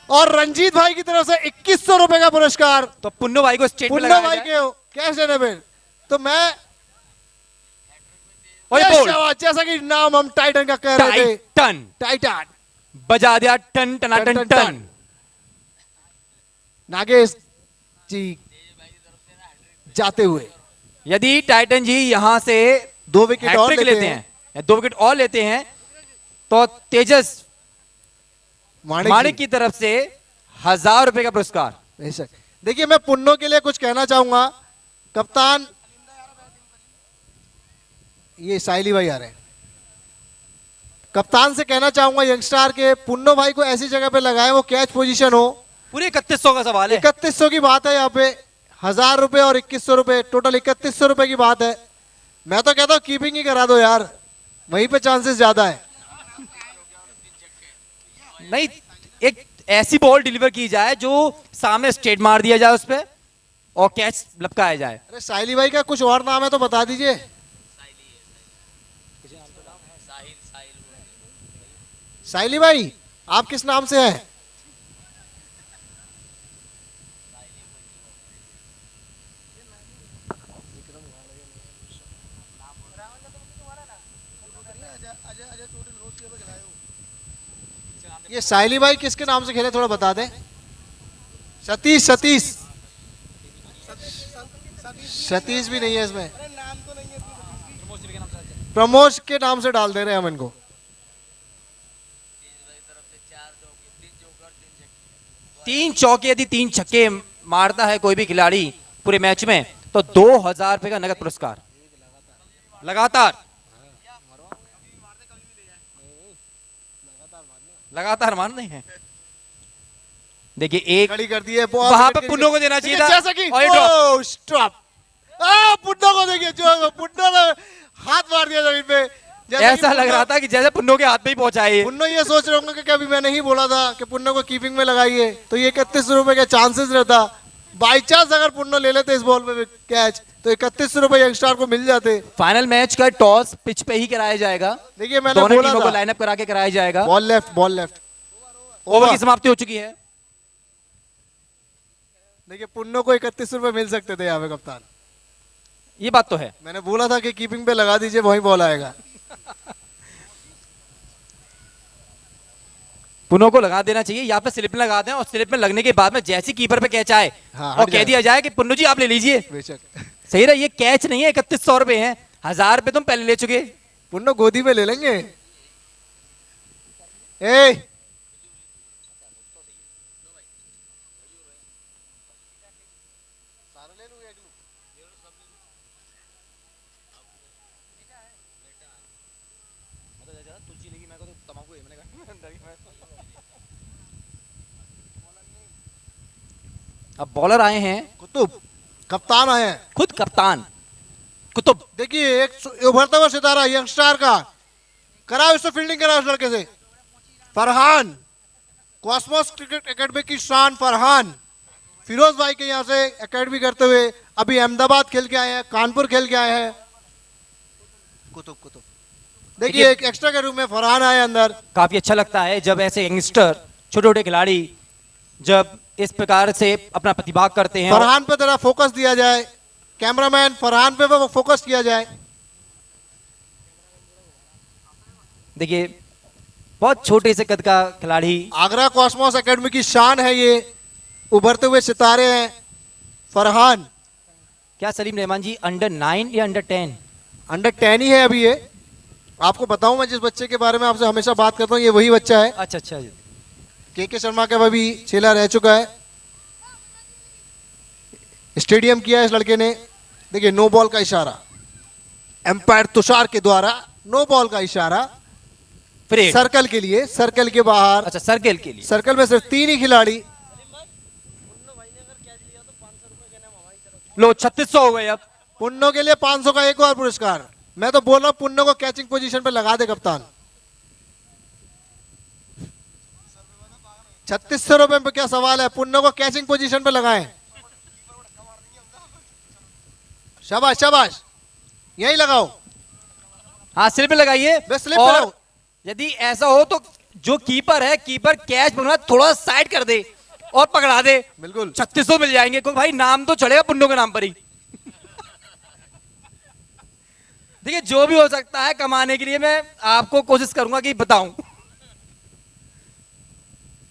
[SPEAKER 5] और रंजीत भाई की तरफ से 2100 रुपए का पुरस्कार
[SPEAKER 2] तो पुन्नो भाई को स्टेट पे
[SPEAKER 5] पुन्नो
[SPEAKER 2] लगाया
[SPEAKER 5] भाई
[SPEAKER 2] जाए।
[SPEAKER 5] के कैच लेने में। तो मैं
[SPEAKER 2] ओए
[SPEAKER 5] ये
[SPEAKER 2] बोल।
[SPEAKER 5] शाबाश, जैसा कि नाम हम टाइटन का कह रहे थे,
[SPEAKER 2] टाइटन
[SPEAKER 5] टाइटन।
[SPEAKER 2] बजा दिया टन टना
[SPEAKER 5] टन,
[SPEAKER 2] टन
[SPEAKER 5] टन,
[SPEAKER 2] टन।
[SPEAKER 5] नागेश जी जाते हुए
[SPEAKER 2] यदि टाइटन जी यहां से
[SPEAKER 5] 2 विकेट और
[SPEAKER 2] हैट्रिक लेते हैं या 2 विकेट और लेते हैं तो तेजस माणिक की तरफ से 1000 रुपए का पुरस्कार।
[SPEAKER 5] बेशक। देखिए मैं पुन्नो के लिए कुछ कहना चाहूंगा। कप्तान, ये साइली भाई आ रहे हैं, कप्तान से कहना चाहूंगा यंगस्टार के पुन्नो भाई को ऐसी जगह पे लगाए वो कैच पोजीशन हो।
[SPEAKER 2] पूरे 3100 का सवाल है।
[SPEAKER 5] 3100 की बात है यहाँ पे, 1000 रुपए और 2100 रुपए, टोटल 3100 रुपए की बात है। मैं तो कहता हूँ कीपिंग ही करा दो यार, वहीं पे चांसेस ज्यादा है।
[SPEAKER 2] नहीं, एक ऐसी बॉल डिलीवर की जाए जो सामने स्ट्रेट मार दिया जाए उस पे और कैच लपकाया जाए।
[SPEAKER 5] अरे साइली भाई का कुछ और नाम है तो बता दीजिए। साइली भाई आप किस नाम से हैं? ये साइली भाई किसके नाम से खेले थोड़ा बता दें। सतीश, सतीश, सतीश भी नहीं है इसमें, प्रमोद के नाम से डाल दे रहे हैं हम इनको।
[SPEAKER 2] 3 चौके यदि 3 छक्के मारता है कोई भी खिलाड़ी पूरे मैच में तो 2000 रुपए का नगद पुरस्कार लगातार मारने हैं। देखिए एक
[SPEAKER 5] खड़ी कर दी है
[SPEAKER 2] वहां पे पुन्नो को देना चाहिए था।
[SPEAKER 5] जैसा कि
[SPEAKER 2] और ये drop।
[SPEAKER 5] स्टॉप, पुन्नो को देखिए, जो पुन्नो ने हाथ मार दिया जमीन पे। जैसा कि
[SPEAKER 2] ऐसा लग रहा था कि जैसे पुन्नो के हाथ में ही पहुंचा है ये।
[SPEAKER 5] पुन्नो ये सोच रहे होंगे कि कभी मैं नहीं बोला था कि पुन्नो को कीपिंग में लगाइए, तो ये 3100 रुपए के चांसेस रहता। बाई चांस अगर पुन्नो ले लेते इस बॉल पे कैच तो 3100 रुपए यंगस्टार को मिल जाते।
[SPEAKER 2] फाइनल मैच का टॉस पिच पे ही कराया जाएगा।
[SPEAKER 5] देखिए मैंने
[SPEAKER 2] दोनों
[SPEAKER 5] बोला
[SPEAKER 2] टीमों को
[SPEAKER 5] था,
[SPEAKER 2] लाइनअप करा के कराया जाएगा।
[SPEAKER 5] Ball left, ball left,
[SPEAKER 2] over की समाप्ति हो चुकी है।
[SPEAKER 5] देखिए पुन्नो को 3100 रुपए मिल सकते थे यहाँ पे कप्तान।
[SPEAKER 2] ये बात तो है।
[SPEAKER 5] मैंने बोला था कि कीपिंग पे लगा दीजिए, वही बॉल आएगा।
[SPEAKER 2] पुनो को लगा देना चाहिए, यहाँ पे स्लिप में लगा दें और स्लिप में लगने के बाद में जैसी कीपर पे कैच आए
[SPEAKER 5] हाँ,
[SPEAKER 2] और
[SPEAKER 5] हट
[SPEAKER 2] कह
[SPEAKER 5] जाए।
[SPEAKER 2] दिया जाए कि पुन्नू जी आप ले लीजिए।
[SPEAKER 5] बेशक।
[SPEAKER 2] सही रहा, ये कैच नहीं है, 3100 रुपए हैं, 1000 रुपए तुम पहले ले चुके।
[SPEAKER 5] पुन्नो गोदी में ले लेंगे। ए
[SPEAKER 2] अब बॉलर आए हैं,
[SPEAKER 5] कुतुब, कप्तान आए हैं।
[SPEAKER 2] खुद कप्तान कुतुब।
[SPEAKER 5] देखिए एक उभरता हुआ सितारा यंगस्टार का, कराओ इससे फील्डिंग कराओ उस लड़के से। फरहान, कॉस्मोस क्रिकेट एकेडमी की शान फरहान, फिरोज भाई के यहाँ से एकेडमी करते हुए अभी अहमदाबाद खेल के आए हैं, कानपुर खेल के आए हैं। कुतुब, कुतुब देखिए एक एक्स्ट्रा के रूम में फरहान आए अंदर।
[SPEAKER 2] काफी अच्छा लगता है जब ऐसे यंगस्टर छोटे छोटे खिलाड़ी जब इस प्रकार से अपना प्रतिभाग करते हैं।
[SPEAKER 5] फरहान पे जरा फोकस दिया जाए, कैमरामैन फरहान पे वो फोकस किया जाए।
[SPEAKER 2] देखिए बहुत छोटे से कद का खिलाड़ी,
[SPEAKER 5] आगरा कॉस्मोस एकेडमी की शान है ये, उभरते हुए सितारे हैं फरहान।
[SPEAKER 2] क्या सलीम रहमान जी अंडर 9 या अंडर 10?
[SPEAKER 5] अंडर 10 ही है अभी ये। आपको बताऊं मैं जिस बच्चे के बारे में आपसे हमेशा बात करता हूँ ये वही बच्चा है।
[SPEAKER 2] अच्छा अच्छा।
[SPEAKER 5] के शर्मा का भी छेला रह चुका है। स्टेडियम किया है इस लड़के ने। देखिए नो बॉल का इशारा, एम्पायर तुषार के द्वारा नो बॉल का इशारा
[SPEAKER 2] फ्रेड।
[SPEAKER 5] सर्कल के लिए, सर्कल के बाहर।
[SPEAKER 2] अच्छा सर्कल के लिए।
[SPEAKER 5] सर्कल में सिर्फ 3 ही खिलाड़ी।
[SPEAKER 2] लो 3600 हो गए। अब
[SPEAKER 5] पुन्नो के लिए 500 का एक और पुरस्कार। मैं तो बोल रहा हूं पुन्नो को कैचिंग पोजीशन पे लगा दे कप्तान। 3600 रुपए पे क्या सवाल है, पुन्नो को कैचिंग पोजीशन पे लगाएं। शाबाश शाबाश, यही लगाओ।
[SPEAKER 2] हाँ स्लिप में लगाइए।
[SPEAKER 5] बस स्लिप पे
[SPEAKER 2] और
[SPEAKER 5] लगाओ।
[SPEAKER 2] यदि ऐसा हो तो जो कीपर है, कीपर कैच पकड़ा थोड़ा साइड कर दे और पकड़ा दे,
[SPEAKER 5] बिल्कुल
[SPEAKER 2] 3600 मिल जाएंगे। क्योंकि भाई नाम तो चढ़ेगा पुन्नों के नाम पर ही। देखिए जो भी हो सकता है कमाने के लिए मैं आपको कोशिश करूंगा कि बताऊं।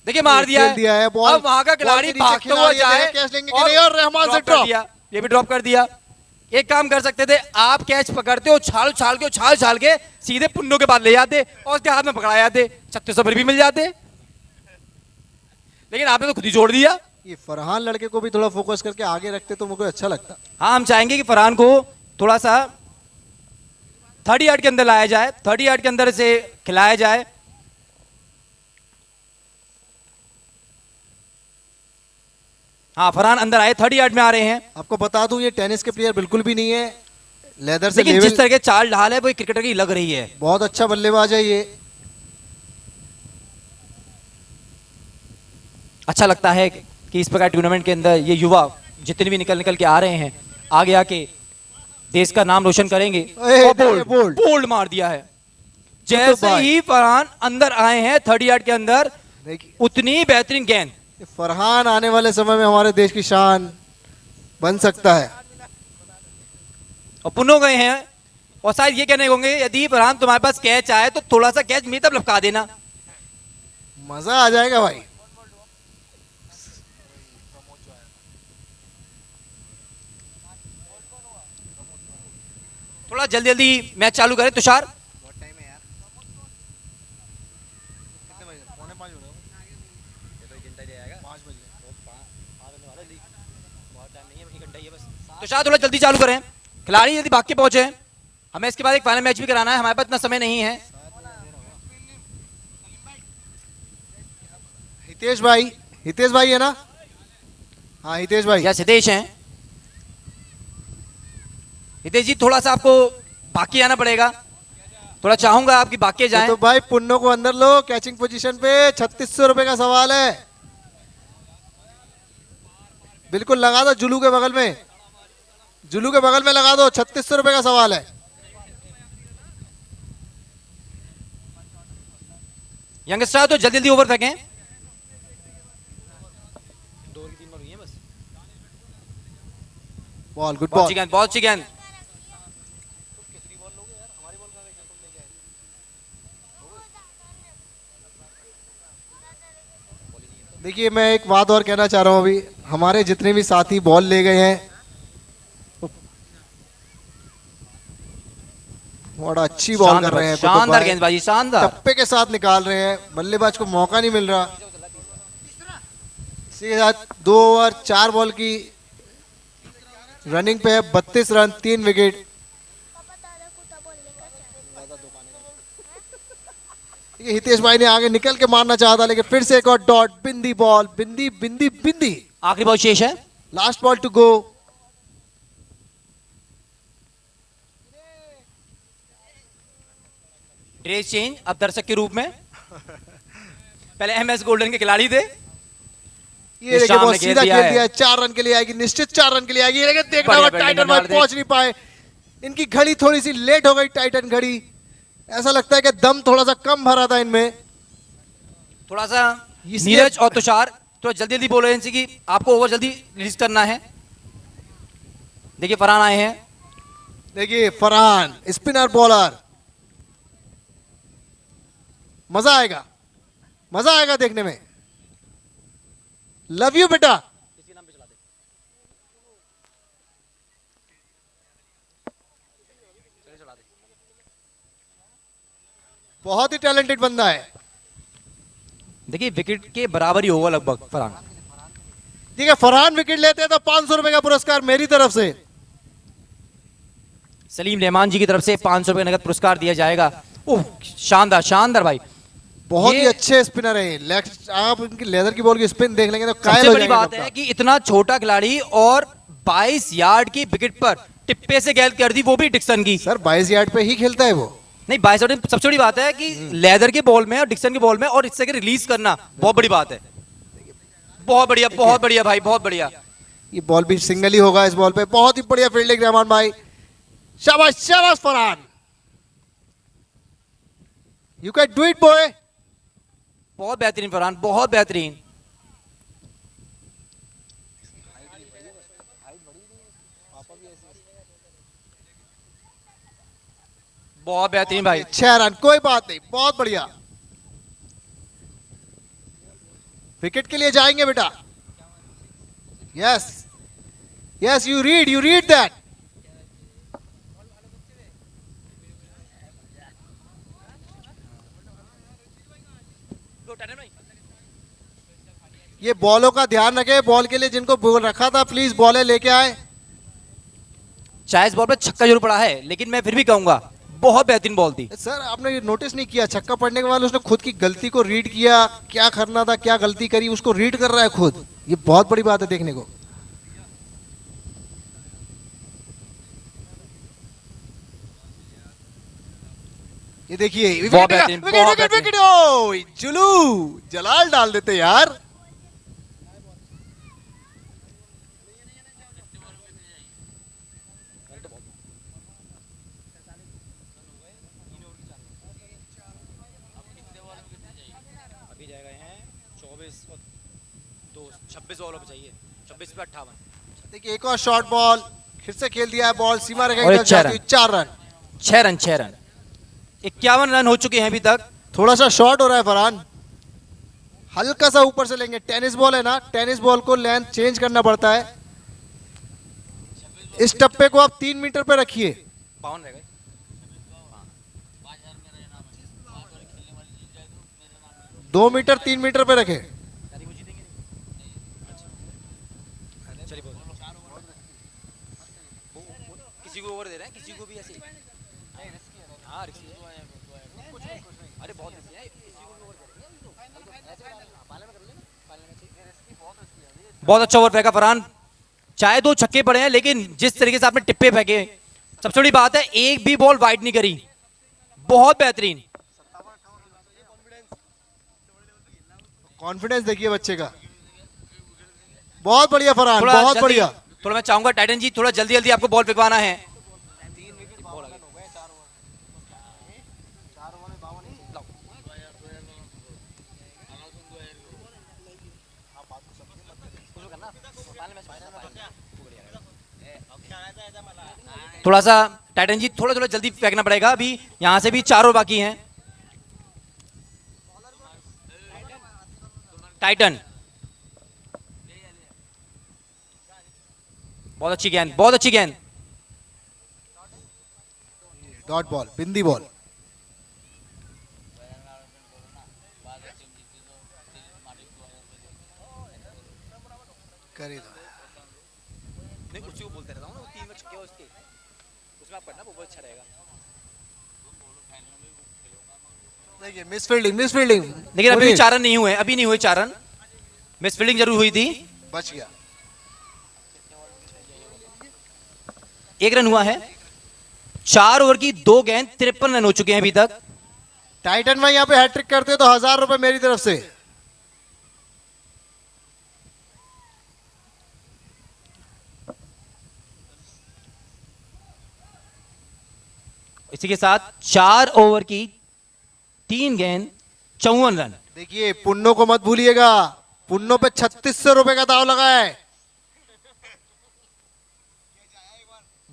[SPEAKER 2] देखिए मार दिया
[SPEAKER 5] खेल दिया है
[SPEAKER 2] है।
[SPEAKER 5] बॉल।
[SPEAKER 2] अब वहां का खिलाड़ी
[SPEAKER 5] बॉल के नीचे
[SPEAKER 2] भागते हुआ
[SPEAKER 5] खिलाड़ी है,
[SPEAKER 2] जाए
[SPEAKER 5] कैच लेने के लिए और रहमान से
[SPEAKER 2] drop कर
[SPEAKER 5] ड्रॉप।
[SPEAKER 2] दिया। ये भी ड्रॉप कर दिया। एक काम कर सकते थे, आप कैच पकड़ते हो छाल छाल के सीधे पुन्नों के पास ले जाते और उसके हाथ में पकड़ा जाते, 3600 फिर भी मिल जाते। लेकिन आपने तो खुद ही जोड़ दिया।
[SPEAKER 5] ये फरहान लड़के को भी थोड़ा फोकस करके आगे रखते तो मुझे अच्छा लगता।
[SPEAKER 2] हाँ हम चाहेंगे कि फरहान को थोड़ा सा 30 यार्ड के अंदर लाया जाए, 30 यार्ड के अंदर से खिलाया जाए। हाँ फरहान अंदर आए, 30 यार्ड में आ रहे हैं।
[SPEAKER 5] आपको बता दूं ये टेनिस के प्लेयर बिल्कुल भी नहीं है, लेदर से
[SPEAKER 2] लेकिन
[SPEAKER 5] लेवल
[SPEAKER 2] जिस तरह के चाल ढाल है वो एक क्रिकेटर की लग रही है।
[SPEAKER 5] बहुत अच्छा बल्लेबाज है ये।
[SPEAKER 2] अच्छा लगता है कि इस प्रकार टूर्नामेंट के अंदर ये युवा जितने भी निकल के आ रहे हैं, आगे आके देश का नाम रोशन करेंगे। और
[SPEAKER 5] बोल्ड
[SPEAKER 2] बोल्ड मार दिया है। जैसे
[SPEAKER 5] भाई।
[SPEAKER 2] ही फरहान अंदर आए हैं 30 यार्ड के अंदर,
[SPEAKER 5] देखिए
[SPEAKER 2] उतनी ही बेहतरीन गेंद।
[SPEAKER 5] फरहान आने वाले समय में हमारे देश की शान बन सकता है।
[SPEAKER 2] और पुनः गए हैं और शायद ये कहने होंगे यदि फरहान तुम्हारे पास कैच आए तो थोड़ा सा कैच मेरी तरफ लपका देना।
[SPEAKER 5] मजा आ जाएगा भाई।
[SPEAKER 2] थोड़ा जल्दी जल्दी मैच चालू करें तुषार। तुषार थोड़ा जल्दी चालू करें, खिलाड़ी यदि भाग के पहुंचे। हमें इसके बाद एक फाइनल मैच भी कराना है, हमारे पास इतना समय नहीं है।
[SPEAKER 5] हितेश भाई है ना? हाँ हितेश भाई।
[SPEAKER 2] या हितेश हैं। हितेश जी थोड़ा सा आपको भाग के आना पड़ेगा, थोड़ा चाहूंगा आपकी भाग के जाएं।
[SPEAKER 5] तो भाई पुन्नो को अंदर लो, कैचिंग पोजीशन पे 3600 रुपए का सवाल है। बिल्कुल लगा दो जुलू के बगल में, जुलू के बगल में लगा दो, 3600 रुपए का सवाल है।
[SPEAKER 2] यंगस्टर तो जल्दी जल्दी ओवर फेंकें।
[SPEAKER 5] बॉल गुड
[SPEAKER 2] बहुत
[SPEAKER 5] बॉल।
[SPEAKER 2] अच्छी गेंद, बहुत अच्छी गेंद।
[SPEAKER 5] देखिए मैं एक बात और कहना चाह रहा हूं, अभी हमारे जितने भी साथी बॉल ले गए हैं बड़ा अच्छी बॉल कर रहे हैं। कुतुब
[SPEAKER 2] शानदार
[SPEAKER 5] भाई
[SPEAKER 2] गेंदबाजी, शानदार।
[SPEAKER 5] टप्पे के साथ निकाल रहे हैं, बल्लेबाज को मौका नहीं मिल रहा। इसी के साथ 2 ओवर 4 बॉल की रनिंग पे है, 32 रन 3 विकेट। ये हितेश भाई ने आगे निकल के मारना चाहा था, लेकिन फिर से एक और डॉट, बिंदी बॉल, बिंदी बिंदी बिंदी।
[SPEAKER 2] आखिरी बॉल शेष है,
[SPEAKER 5] last ball to go.
[SPEAKER 2] Dress change अब दर्शक के रूप में। पहले एमएस गोल्डन के खिलाड़ी थे।
[SPEAKER 5] ये देखिए बहुत सीधा खेल दिया है, 4 रन के लिए आएगी, निश्चित 4 रन के लिए आएगी। लेकिन देखना होगा टाइटन भाई पहुंच नहीं पाए, इनकी घड़ी थोड़ी सी लेट हो गई। टाइटन घड़ी, ऐसा लगता है कि दम थोड़ा सा कम भरा था इनमें।
[SPEAKER 2] थोड़ा सा नीरज और तुषार थोड़ा जल्दी जल्दी बोल रहे हैं कि आपको ओवर जल्दी रिलीज करना है। देखिए फरहान आए हैं।
[SPEAKER 5] देखिए फरहान स्पिनर बॉलर, मजा आएगा, मजा आएगा देखने में। लव यू बेटा। बहुत ही टैलेंटेड बंदा है।
[SPEAKER 2] देखिए विकेट के बराबर ही होगा लगभग फरहान।
[SPEAKER 5] ठीक है, फरहान विकेट लेते हैं तो 500 रुपए का पुरस्कार मेरी तरफ से।
[SPEAKER 2] सलीम रहमान जी की तरफ से 500 रुपए नगद पुरस्कार दिया जाएगा। ओह शानदार, शानदार भाई,
[SPEAKER 5] बहुत ही अच्छे स्पिनर है। आप इनकी लेदर की बॉल की स्पिन देख लेंगे तो कायल
[SPEAKER 2] सबसे
[SPEAKER 5] हो
[SPEAKER 2] बड़ी
[SPEAKER 5] जाएंगे
[SPEAKER 2] बात
[SPEAKER 5] कप्तान।
[SPEAKER 2] है कि इतना छोटा खिलाड़ी और 22 यार्ड की विकेट पर टिप्पे से गेंद कर दी, वो भी डिक्सन की।
[SPEAKER 5] सर 22 यार्ड पे ही खेलता है वो।
[SPEAKER 2] नहीं 22 यार्ड, सबसे बड़ी बात है कि लेदर के बॉल में और डिक्सन के बॉल में और इससे रिलीज करना बहुत बड़ी बात है। बहुत बढ़िया, बहुत बढ़िया भाई, बहुत बढ़िया।
[SPEAKER 5] ये बॉल भी सिंगल ही होगा इस बॉल पे। बहुत ही बढ़िया फील्डिंग रहमान भाई, शाबाश शाबाश Farhan, you can do it boy.
[SPEAKER 2] बहुत बेहतरीन फरहान, बहुत बेहतरीन। बहुत बेहतरीन भाई।
[SPEAKER 5] 6 रन, कोई बात नहीं, बहुत बढ़िया। विकेट के लिए जाएंगे बेटा। Yes yes, you read that. ये बॉलों का ध्यान रखे, बॉल के लिए जिनको बोल रखा था प्लीज बॉलें लेके आए।
[SPEAKER 2] चाहे इस बॉल पे छक्का जरूर पड़ा है, लेकिन मैं फिर भी कहूंगा बहुत बेहतरीन बॉल थी।
[SPEAKER 5] सर आपने ये नोटिस नहीं किया, छक्का पड़ने के बाद उसने खुद की गलती को रीड किया, क्या करना था, क्या गलती करी, उसको रीड कर रहा है खुद। ये बहुत बड़ी बात है देखने को। ये देखिए
[SPEAKER 2] बहुत बेहतरीन, बहुत बेहतरीन।
[SPEAKER 5] विकेट, ओ जुलू जलाल डाल देते यार।
[SPEAKER 2] अभी जाएगा हैं 24 और 2, 26 बॉलों पे चाहिए, 26 पे 58।
[SPEAKER 5] देखिए एक और शॉर्ट बॉल, फिर से खेल दिया है बॉल, सीमा
[SPEAKER 2] और
[SPEAKER 5] रेखा
[SPEAKER 2] 4 run.
[SPEAKER 5] 4 run.
[SPEAKER 2] 6 run, 6 run, 51 run हो चुके हैं अभी तक।
[SPEAKER 5] थोड़ा सा शॉर्ट हो रहा है फरहान, हल्का सा ऊपर से लेंगे। टेनिस बॉल है ना, टेनिस बॉल को लेंथ चेंज करना पड़ता है। इस टप्पे को आप 3 मीटर पे रखिए।
[SPEAKER 2] 52 रह गए।
[SPEAKER 5] 2 मीटर 3 मीटर पे रखे।
[SPEAKER 2] चलिए बोलो। किसी को ओवर दे रहे हैं, किसी को भी ऐसे। हाँ रिस्की है। अरे बहुत रिस्की है, किसी को भी ओवर दे रहे हैं। बहुत अच्छा ओवर फेंका फरहान। चाहे 2 छक्के पड़े हैं, लेकिन जिस तरीके से आपने टिप्पे फेंके, सबसे बड़ी बात है एक भी बॉल वाइड नहीं करी। बहुत बेहतरीन।
[SPEAKER 5] कॉन्फिडेंस देखिए बच्चे का, बहुत बढ़िया फरहान,
[SPEAKER 2] थोड़ा
[SPEAKER 5] बहुत
[SPEAKER 2] जल्दी-
[SPEAKER 5] बढ़िया।
[SPEAKER 2] थोड़ा मैं चाहूंगा टाइटन जी, थोड़ा जल्दी जल्दी आपको बॉल फेंकवाना है। थोड़ा सा टाइटन जी, थोड़ा थोड़ा जल्दी फेंकना पड़ेगा। अभी यहां से भी 4 ओवर बाकी हैं। टाइटन, बहुत अच्छी गेंद, बहुत अच्छी गेंद।
[SPEAKER 5] डॉट बॉल, बिंदी बॉल। कर ही दो।
[SPEAKER 2] नहीं, उसी को बोलते रहता हूँ ना, 3 में छक्के हो उसके, उसमें आप करना, वो बहुत अच्छा रहेगा।
[SPEAKER 5] देखिए मिस फील्डिंग, मिस फील्डिंग।
[SPEAKER 2] लेकिन अभी भी 4 रन नहीं हुए, अभी नहीं हुए 4 रन। मिस फील्डिंग जरूर हुई थी।
[SPEAKER 5] बच गया।
[SPEAKER 2] 1 रन हुआ है। 4 ओवर की 2 गेंद, 53 रन हो चुके हैं अभी तक।
[SPEAKER 5] टाइटन में यहाँ पे हैट्रिक करते तो 1000 रुपए मेरी तरफ से।
[SPEAKER 2] इसी के साथ 4 ओवर की 3 गेंद, 54 रन।
[SPEAKER 5] देखिए पुन्नो को मत भूलिएगा, पुन्नो पे 3600 रुपए का दाव लगा है।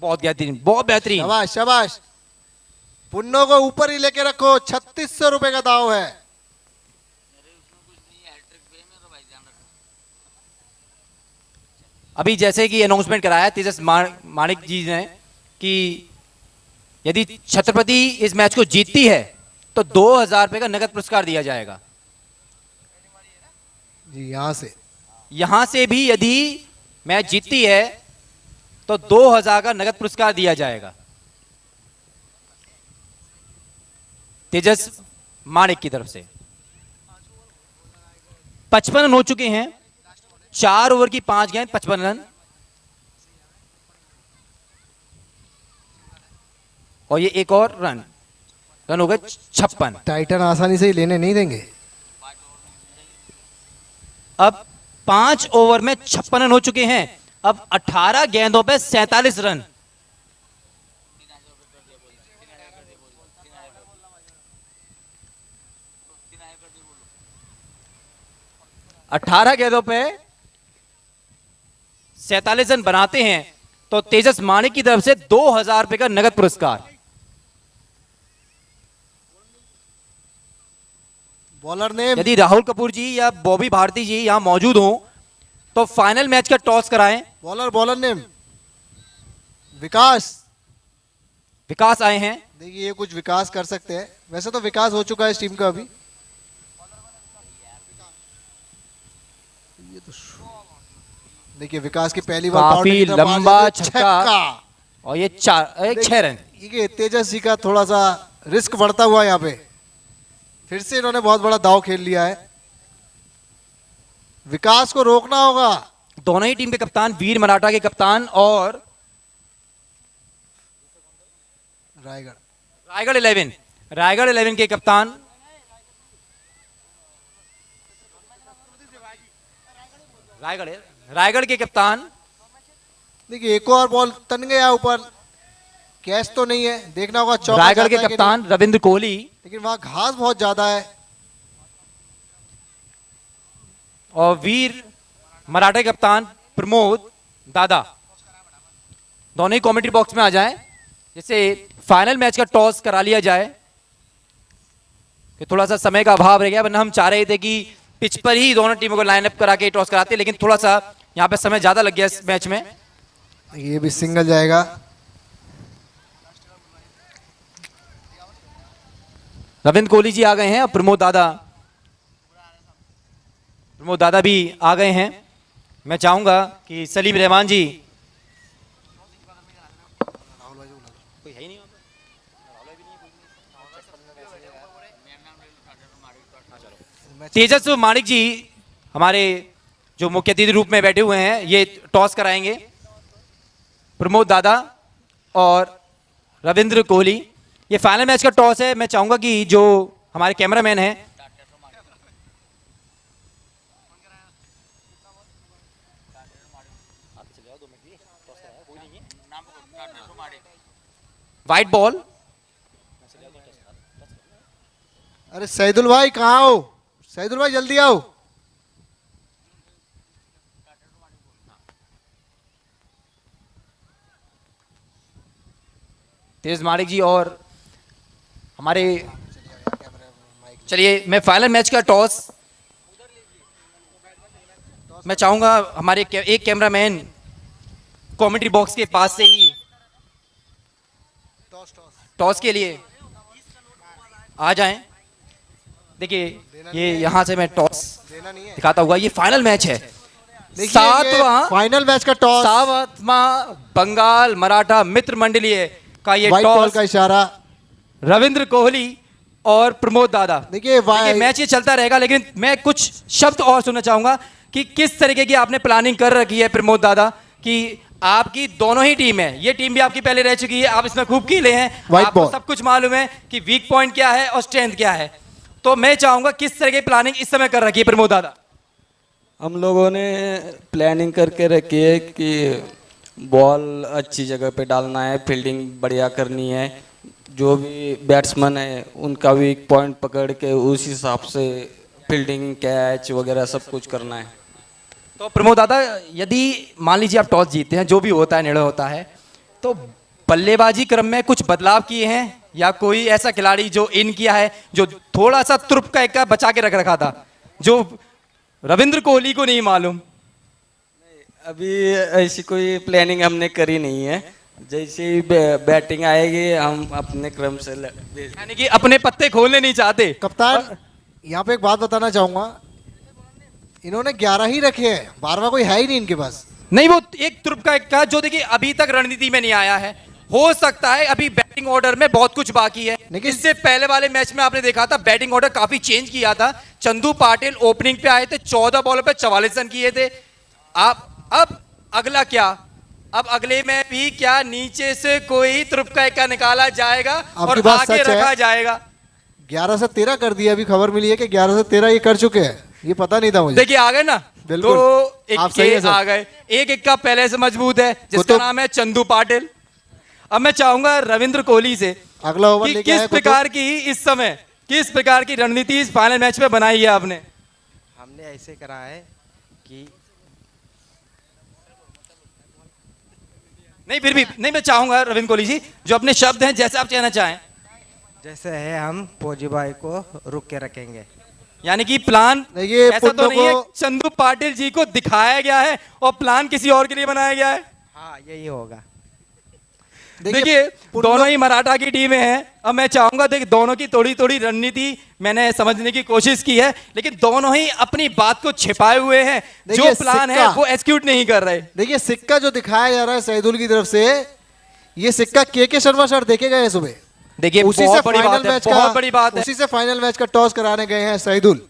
[SPEAKER 2] बहुत बेहतरीन, बहुत बेहतरीन।
[SPEAKER 5] शाबाश शाबाश, पुन्नो को ऊपर ही लेके रखो, 3600 रुपए का दाव है।
[SPEAKER 2] अभी जैसे कि अनाउंसमेंट कराया तेजस मानिक जी ने कि यदि छत्रपति इस मैच को जीतती है तो 2000 रुपए का नगद पुरस्कार दिया जाएगा।
[SPEAKER 5] जी यहां से
[SPEAKER 2] भी यदि मैच जीतती है तो 2000 का नगद पुरस्कार दिया जाएगा तेजस मानिक की तरफ से। 55 रन हो चुके हैं। 4 ओवर की 5 गेंद, 55 रन। और ये एक और रन हो गए 56।
[SPEAKER 5] टाइटन आसानी से ही लेने नहीं देंगे।
[SPEAKER 2] अब 5 ओवर में 56 रन हो चुके हैं। अब 18 गेंदों पे 47 रन। अठारह गेंदों पे 47 रन बनाते हैं तो तेजस माणिक की तरफ से 2000 रुपए का नगद पुरस्कार।
[SPEAKER 5] बॉलर ने
[SPEAKER 2] यदि राहुल कपूर जी या बॉबी भारती जी यहां मौजूद हो तो फाइनल मैच का टॉस कराएं।
[SPEAKER 5] बॉलर ने विकास
[SPEAKER 2] विकास आए हैं।
[SPEAKER 5] देखिए ये कुछ विकास कर सकते हैं, वैसे तो विकास हो चुका है इस टीम का अभी। ये तो देखिए विकास की पहली बार
[SPEAKER 2] काफी
[SPEAKER 5] बाउंड्री की तरफ
[SPEAKER 2] लंबा
[SPEAKER 5] आ जाते,
[SPEAKER 2] छक्का और ये 6 रन।
[SPEAKER 5] ये तेजस जी का थोड़ा सा रिस्क बढ़ता हुआ यहाँ पे, फिर से इन्होंने बहुत बड़ा दाव खेल लिया है। विकास को रोकना होगा।
[SPEAKER 2] दोनों ही टीम के कप्तान, वीर मराठा के कप्तान और रायगढ़ 11 के कप्तान रायगढ़ के कप्तान।
[SPEAKER 5] देखिए एक और बॉल तन गया ऊपर, कैच तो नहीं है, देखना होगा चौका
[SPEAKER 2] रायगढ़ के
[SPEAKER 5] जाता है कि
[SPEAKER 2] कप्तान रविंद्र कोहली।
[SPEAKER 5] नहीं। लेकिन वहां घास बहुत ज्यादा है।
[SPEAKER 2] और वीर मराठा के कप्तान प्रमोद दादा दोनों ही कमेंट्री बॉक्स में आ जाएं, जैसे फाइनल मैच का टॉस करा लिया जाए। कि थोड़ा सा समय का अभाव रह गया, वरना हम चाह रहे थे कि पिच पर ही दोनों टीमों को लाइनअप करा के टॉस कराते, लेकिन थोड़ा सा यहाँ पे समय ज्यादा लग गया इस मैच में।
[SPEAKER 5] ये भी सिंगल जाएगा।
[SPEAKER 2] रविंद्र कोहली जी आ गए हैं और प्रमोद दादा भी आ गए हैं। मैं चाहूंगा कि सलीम रहमान जी, कोई है ही नहीं तेजस्वी माणिक जी हमारे जो मुख्य अतिथि रूप में बैठे हुए हैं, ये टॉस कराएंगे। प्रमोद दादा और रविंद्र कोहली, ये फाइनल मैच का टॉस है। मैं चाहूंगा कि जो हमारे कैमरामैन हैं व्हाइट बॉल।
[SPEAKER 5] अरे सैदुल भाई कहाँ हो? सैदुल भाई जल्दी आओ।
[SPEAKER 2] तेज माणिक जी और हमारे, चलिए मैं फाइनल मैच का टॉस मैं चाहूंगा हमारे एक कैमरामैन कमेंट्री बॉक्स के पास से ही टॉस के लिए आ जाएं। देखिए ये यहां से मैं टॉस दिखाता हुआ, ये फाइनल मैच है।
[SPEAKER 5] फाइनल मैच का टॉस,
[SPEAKER 2] 7वां बंगाल मराठा मित्र मंडलीय का ये
[SPEAKER 5] व्हाइट बॉल
[SPEAKER 2] टॉस।
[SPEAKER 5] का इशारा।
[SPEAKER 2] रविंद्र कोहली और प्रमोद दादा।
[SPEAKER 5] देखिए
[SPEAKER 2] मैच ये चलता रहेगा, लेकिन मैं कुछ शब्द और सुनना चाहूंगा कि किस तरीके की आपने प्लानिंग कर रखी है प्रमोद दादा, कि आपकी दोनों ही टीम है, ये टीम भी आपकी पहले रह चुकी है, आप इसमें खूब खेले हैं, आपको सब कुछ मालूम है कि वीक पॉइंट क्या है और स्ट्रेंथ क्या है। तो मैं चाहूंगा किस तरह की प्लानिंग इस समय कर रखी है प्रमोद दादा?
[SPEAKER 4] हम लोगों ने प्लानिंग करके रखी है कि बॉल अच्छी जगह पे डालना है, फील्डिंग बढ़िया करनी है, जो भी बैट्समैन है उनका वीक पॉइंट पकड़ के उस हिसाब से फील्डिंग कैच वगैरह सब कुछ करना है।
[SPEAKER 2] तो प्रमोद दादा, यदि मान लीजिए आप टॉस जीतते हैं, जो भी होता है निर्णय होता है, तो बल्लेबाजी क्रम में कुछ बदलाव किए हैं या कोई ऐसा खिलाड़ी जो इन किया है जो थोड़ा सा तुर्प का एक बचा के रख रखा था, जो रविंद्र कोहली को नहीं मालूम?
[SPEAKER 4] अभी ऐसी कोई प्लानिंग हमने करी नहीं है, जैसे बैटिंग आएगी हम अपने क्रम से
[SPEAKER 2] यानी कि अपने पत्ते खोलने नहीं चाहते।
[SPEAKER 5] कप्तान यहाँ पे एक बात बताना चाहूंगा, इन्होंने 11 ही रखे हैं, 12वां कोई है ही नहीं इनके पास।
[SPEAKER 2] नहीं, वो एक तुर्प का एक जो देखिए अभी तक रणनीति में नहीं आया है, हो सकता है अभी बैटिंग ऑर्डर में बहुत कुछ बाकी है।
[SPEAKER 5] लेकिन
[SPEAKER 2] इससे पहले वाले मैच में आपने देखा था बैटिंग ऑर्डर काफी चेंज किया था। चंदू पाटिल ओपनिंग पे आए थे, 14 बॉलों पे 44 रन किए थे। अब अगला क्या? अब अगले में भी क्या नीचे से कोई तुर्प का एक निकाला जाएगा और आगे रखा जाएगा?
[SPEAKER 5] 11 से 13 कर दिया, अभी खबर मिली है कि 11 से 13 ये कर चुके हैं, ये पता नहीं था मुझे।
[SPEAKER 2] देखिए आ गए ना,
[SPEAKER 5] बिल्कुल।
[SPEAKER 2] तो
[SPEAKER 5] आप सही है
[SPEAKER 2] इक्के
[SPEAKER 5] सर।
[SPEAKER 2] आ गए। एक इक्का पहले से मजबूत है जिसका
[SPEAKER 5] कुतुब।
[SPEAKER 2] नाम है चंदू पाटिल। अब मैं चाहूंगा रविंद्र कोहली से
[SPEAKER 5] अगला ओवर
[SPEAKER 2] कि
[SPEAKER 5] लेके
[SPEAKER 2] किस
[SPEAKER 5] आए
[SPEAKER 2] प्रकार की इस समय किस प्रकार की रणनीति इस फाइनल मैच में बनाई है आपने?
[SPEAKER 3] हमने ऐसे करा है कि
[SPEAKER 2] नहीं फिर भी नहीं, मैं चाहूंगा रविंद्र कोहली जी जो अपने शब्द हैं जैसे आप कहना चाहें।
[SPEAKER 3] जैसे है हम फौजी भाई को रुक के रखेंगे।
[SPEAKER 2] यानी कि प्लान
[SPEAKER 5] देखिए,
[SPEAKER 2] ऐसा तो
[SPEAKER 5] पुन्नों
[SPEAKER 2] नहीं है
[SPEAKER 5] को-
[SPEAKER 2] चंदू पाटिल जी को दिखाया गया है और प्लान किसी और के लिए बनाया गया है।
[SPEAKER 3] हाँ यही होगा।
[SPEAKER 2] देखिए दोनों ही मराठा की टीमें हैं। अब मैं चाहूंगा देखिए दोनों की थोड़ी थोड़ी रणनीति मैंने समझने की कोशिश की है, लेकिन दोनों ही अपनी बात को छिपाए हुए हैं। जो
[SPEAKER 5] देखिए,
[SPEAKER 2] प्लान है
[SPEAKER 5] सिक्का-
[SPEAKER 2] वो एग्जीक्यूट नहीं कर रहे।
[SPEAKER 5] देखिए सिक्का जो दिखाया जा रहा है शहीदुल की तरफ से, ये सिक्का के शर्मा सर देखे गए हैं सुबह।
[SPEAKER 2] देखिए
[SPEAKER 5] उसी से
[SPEAKER 2] बहुत बड़ी
[SPEAKER 5] फाइनल
[SPEAKER 2] बात है,
[SPEAKER 5] मैच
[SPEAKER 2] बहुत बड़ी बात है।
[SPEAKER 5] उसी से फाइनल मैच का टॉस कराने गए हैं शहीदुल।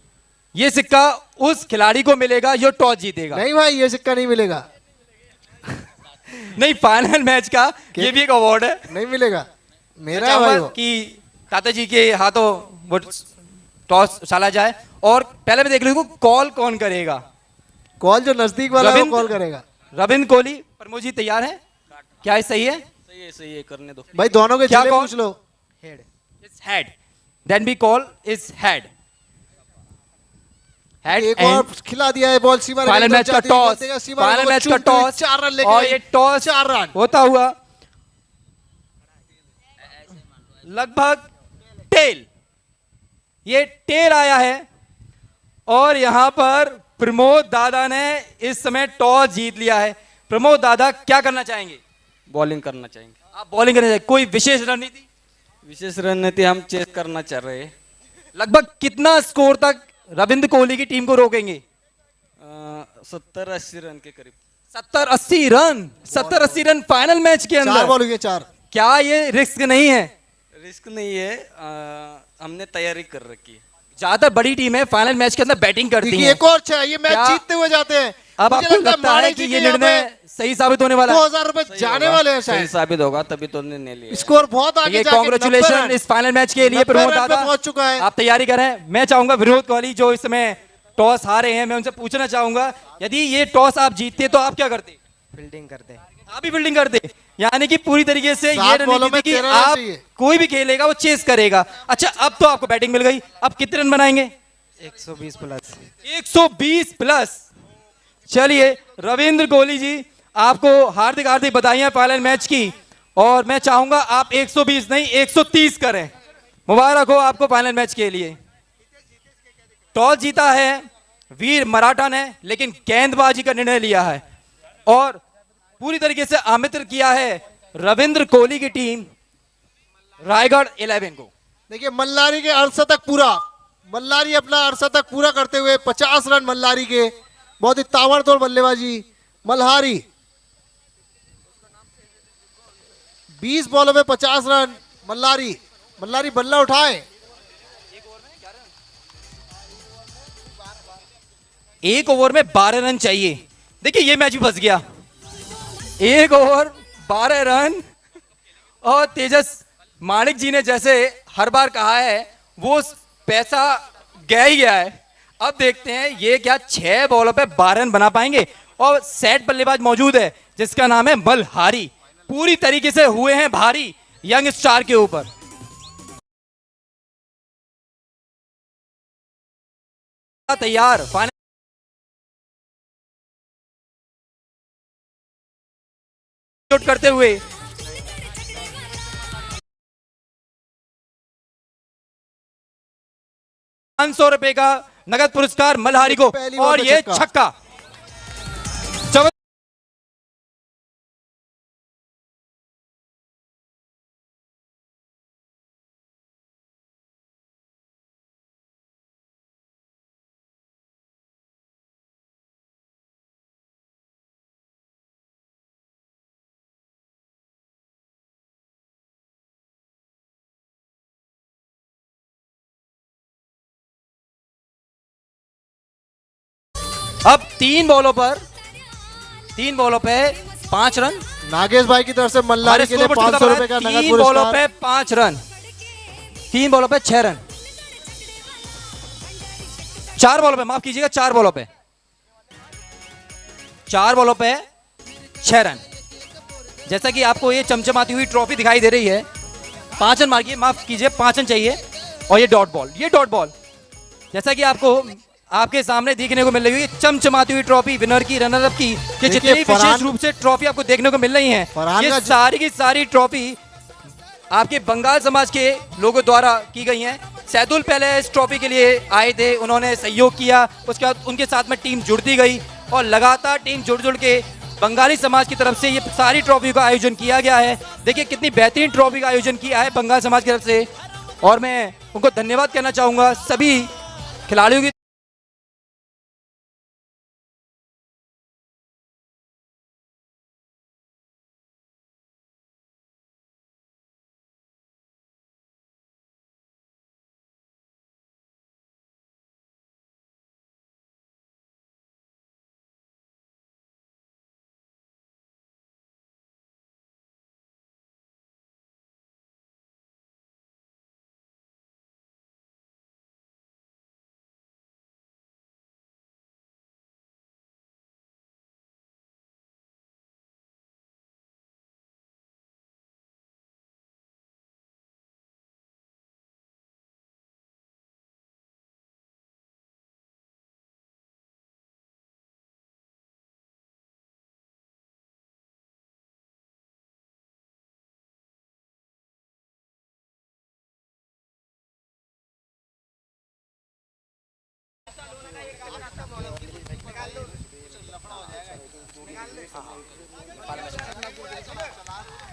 [SPEAKER 2] ये सिक्का उस खिलाड़ी को मिलेगा जो टॉस जीतेगा।
[SPEAKER 5] नहीं भाई, ये सिक्का नहीं मिलेगा,
[SPEAKER 2] नहीं फाइनल मैच का ये भी एक अवार्ड है।
[SPEAKER 5] नहीं मिलेगा, मेरा है
[SPEAKER 2] चाहूंगा
[SPEAKER 5] भाई वो।
[SPEAKER 2] कि ताता जी के हाथों वो टॉस डाला जाए और पहले मैं देख लूंगा कॉल कौन करेगा।
[SPEAKER 5] कॉल जो नजदीक वाला है वो
[SPEAKER 2] रविंद्र-
[SPEAKER 5] कॉल करेगा।
[SPEAKER 2] रविंद्र कोहली प्रमोद जी तैयार है क्या? ये सही है?
[SPEAKER 4] सही है करने दो।
[SPEAKER 5] भाई दोनों के
[SPEAKER 2] क्या
[SPEAKER 5] चेहरे
[SPEAKER 2] कॉल?
[SPEAKER 5] पूछ लो।
[SPEAKER 3] Head
[SPEAKER 2] It's head. Then we call is head. Head
[SPEAKER 5] एक
[SPEAKER 2] and
[SPEAKER 5] और खिला दिया है बॉल सीमा
[SPEAKER 2] फाइनल मैच का टॉस, फाइनल मैच का टॉस
[SPEAKER 5] 4 रन लेके
[SPEAKER 2] और
[SPEAKER 5] गए।
[SPEAKER 2] ये टॉस
[SPEAKER 5] 4 रन।
[SPEAKER 2] होता हुआ लगभग टेल, ये टेल आया है और यहां पर प्रमोद दादा ने इस समय टॉस जीत लिया है। प्रमोद दादा क्या करना चाहेंगे?
[SPEAKER 4] बॉलिंग करना चाहेंगे।
[SPEAKER 2] आप बॉलिंग करना चाहेंगे, कोई विशेष रणनीति?
[SPEAKER 4] विशेष रणनीति हम चेस करना चाह रहे हैं।
[SPEAKER 2] लगभग कितना स्कोर तक रविंद्र कोहली की टीम को रोकेंगे?
[SPEAKER 4] 70-80 रन के करीब।
[SPEAKER 2] 70-80 रन, 70-80 रन फाइनल मैच के
[SPEAKER 5] 4
[SPEAKER 2] अंदर।
[SPEAKER 5] बॉल हुए 4।
[SPEAKER 2] क्या ये रिस्क नहीं है?
[SPEAKER 4] रिस्क नहीं है, हमने तैयारी कर रखी है।
[SPEAKER 2] ज्यादातर बड़ी टीम है फाइनल मैच के अंदर बैटिंग करती
[SPEAKER 5] देखिए
[SPEAKER 2] है।
[SPEAKER 5] एक और अच्छा, ये मैच
[SPEAKER 2] क्या-
[SPEAKER 5] जीतते हुए जाते हैं।
[SPEAKER 2] अब
[SPEAKER 5] मुझे
[SPEAKER 2] आपको
[SPEAKER 5] लगता
[SPEAKER 2] लगता है
[SPEAKER 5] माणिक
[SPEAKER 2] कि
[SPEAKER 5] जी
[SPEAKER 2] ये
[SPEAKER 5] के यहाँ
[SPEAKER 2] निर्णय
[SPEAKER 5] पे
[SPEAKER 2] सही साबित होने वाला है?
[SPEAKER 5] 2000 रुपए जाने वाले हैं
[SPEAKER 4] सही
[SPEAKER 5] शायद।
[SPEAKER 4] साबित होगा तभी तो निर्णय लिया है।
[SPEAKER 5] स्कोर बहुत आगे
[SPEAKER 2] ये
[SPEAKER 5] जाके 90
[SPEAKER 2] कांग्रेचुलेशन
[SPEAKER 5] रन।
[SPEAKER 2] इस फाइनल मैच के लिए
[SPEAKER 5] 90
[SPEAKER 2] प्रमोद
[SPEAKER 5] रन पे
[SPEAKER 2] दादा,
[SPEAKER 5] पहुंच चुका है।
[SPEAKER 2] आप तैयारी करें। मैं चाहूंगा विनोद कोहली जो इस समय टॉस हारे हैं, मैं उनसे पूछना चाहूंगा यदि ये टॉस आप जीतते तो आप क्या करते?
[SPEAKER 3] फील्डिंग करते।
[SPEAKER 2] आप भी फील्डिंग करते, यानी कि पूरी तरीके से ये
[SPEAKER 5] 7 बॉलों
[SPEAKER 2] रणनीति
[SPEAKER 5] में
[SPEAKER 2] कि
[SPEAKER 5] 13 रन
[SPEAKER 2] आप
[SPEAKER 5] चाहिए।
[SPEAKER 2] कोई भी खेलेगा वो चेस करेगा। अच्छा अब तो आपको बैटिंग मिल गई, अब कितने रन बनाएंगे?
[SPEAKER 3] 120 प्लस।
[SPEAKER 2] 120 प्लस। चलिए रविंद्र कोहली जी आपको हार्दिक हार्दिक बधाइयां फाइनल मैच की, और मैं चाहूंगा आप 120 नहीं 130 करें। मुबारक हो आपको फाइनल मैच के लिए। टॉस जीता है वीर मराठा ने, लेकिन गेंदबाजी का निर्णय लिया है और पूरी तरीके से आमंत्रित किया है रविंद्र कोहली की टीम रायगढ़ 11 को।
[SPEAKER 5] देखिए मल्लारी के अर्धशतक पूरा, मल्लारी अपना अर्धशतक पूरा करते हुए 50 रन मल्लारी के, बहुत ही ताबड़तोड़ बल्लेबाजी मल्हारी। 20 बॉलों में 50 रन मल्लारी। मल्लारी बल्ला उठाए।
[SPEAKER 2] एक ओवर में 12 रन चाहिए। देखिए ये मैच भी फंस गया। एक ओवर 12 रन, और तेजस माणिक जी ने जैसे हर बार कहा है वो पैसा गया ही गया है। अब देखते हैं ये क्या 6 बॉलों पे 12 रन बना पाएंगे। और सेट बल्लेबाज मौजूद है जिसका नाम है मल्हारी, पूरी तरीके से हुए हैं भारी यंग स्टार के ऊपर। तैयार फाइनल करते हुए ₹500 का नगद पुरस्कार मल्हारी को,
[SPEAKER 5] पहली बॉल
[SPEAKER 2] और
[SPEAKER 5] पे
[SPEAKER 2] ये
[SPEAKER 5] छक्का।
[SPEAKER 2] छक्का। अब 3 बॉलों पे 5 रन।
[SPEAKER 5] नागेश भाई की तरफ से मल्लारी के लिए 500 रुपए का नगद
[SPEAKER 2] 3 बॉलों पे
[SPEAKER 5] पुरस्कार।
[SPEAKER 2] 5 रन, 3 बॉलों पे 6 रन, 4 बॉलों पे, माफ कीजिएगा 4 बॉलों पे 4 बॉलों पे 6 रन। जैसा कि आपको ये चमचमाती हुई ट्रॉफी दिखाई दे रही है, 5 रन मार्किए, माफ कीजिए 5 रन चाहिए। और ये डॉट बॉल जैसा कि आपको आपके सामने देखने को मिल रही है, चमचमाती हुई ट्रॉफी विनर की, रनर अप की, कि जितनी भी विशेष रूप से ट्रॉफी आपको देखने को मिल रही है, ये सारी की सारी ट्रॉफी आपके बंगाल समाज के लोगों द्वारा की गई हैं। सैदुल पहले इस ट्रॉफी के लिए आए थे, उन्होंने सहयोग किया, उसके बाद उनके साथ में टीम जुड़ती गई और लगातार टीम जुड़ के बंगाली समाज की तरफ से ये सारी ट्रॉफी का आयोजन किया गया है। देखिए कितनी बेहतरीन ट्रॉफी का आयोजन किया है बंगाल समाज की तरफ से, और मैं उनको धन्यवाद कहना चाहूँगा सभी खिलाड़ियों की।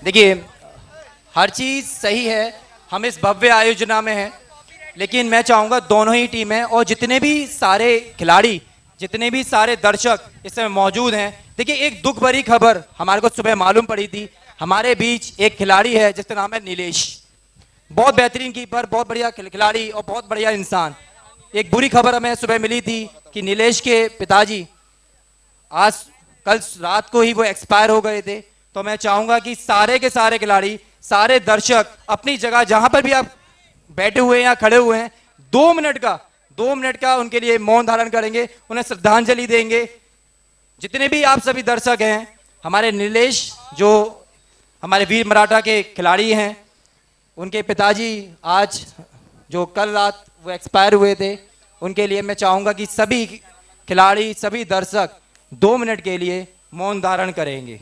[SPEAKER 2] देखिए हर चीज़ सही है, हम इस भव्य आयोजना में हैं, लेकिन मैं चाहूँगा दोनों ही टीमें और जितने भी सारे खिलाड़ी, जितने भी सारे दर्शक इस समय मौजूद हैं। देखिए एक दुख भरी खबर हमारे को सुबह मालूम पड़ी थी, हमारे बीच एक खिलाड़ी है जिसका नाम है नीलेश, बहुत बेहतरीन कीपर, बहुत बढ़िया खिलाड़ी और बहुत बढ़िया इंसान। एक बुरी खबर हमें सुबह मिली थी कि नीलेश के पिताजी कल रात को ही वो एक्सपायर हो गए थे। तो मैं चाहूंगा कि सारे के सारे खिलाड़ी, सारे दर्शक अपनी जगह जहां पर भी आप बैठे हुए हैं या खड़े हुए हैं, 2 मिनट का उनके लिए मौन धारण करेंगे, उन्हें श्रद्धांजलि देंगे। जितने भी आप सभी दर्शक हैं, हमारे नीलेश जो हमारे वीर मराठा के खिलाड़ी हैं, उनके पिताजी आज जो कल रात वो एक्सपायर हुए थे, उनके लिए मैं चाहूंगा कि सभी खिलाड़ी, सभी दर्शक 2 मिनट के लिए मौन धारण करेंगे।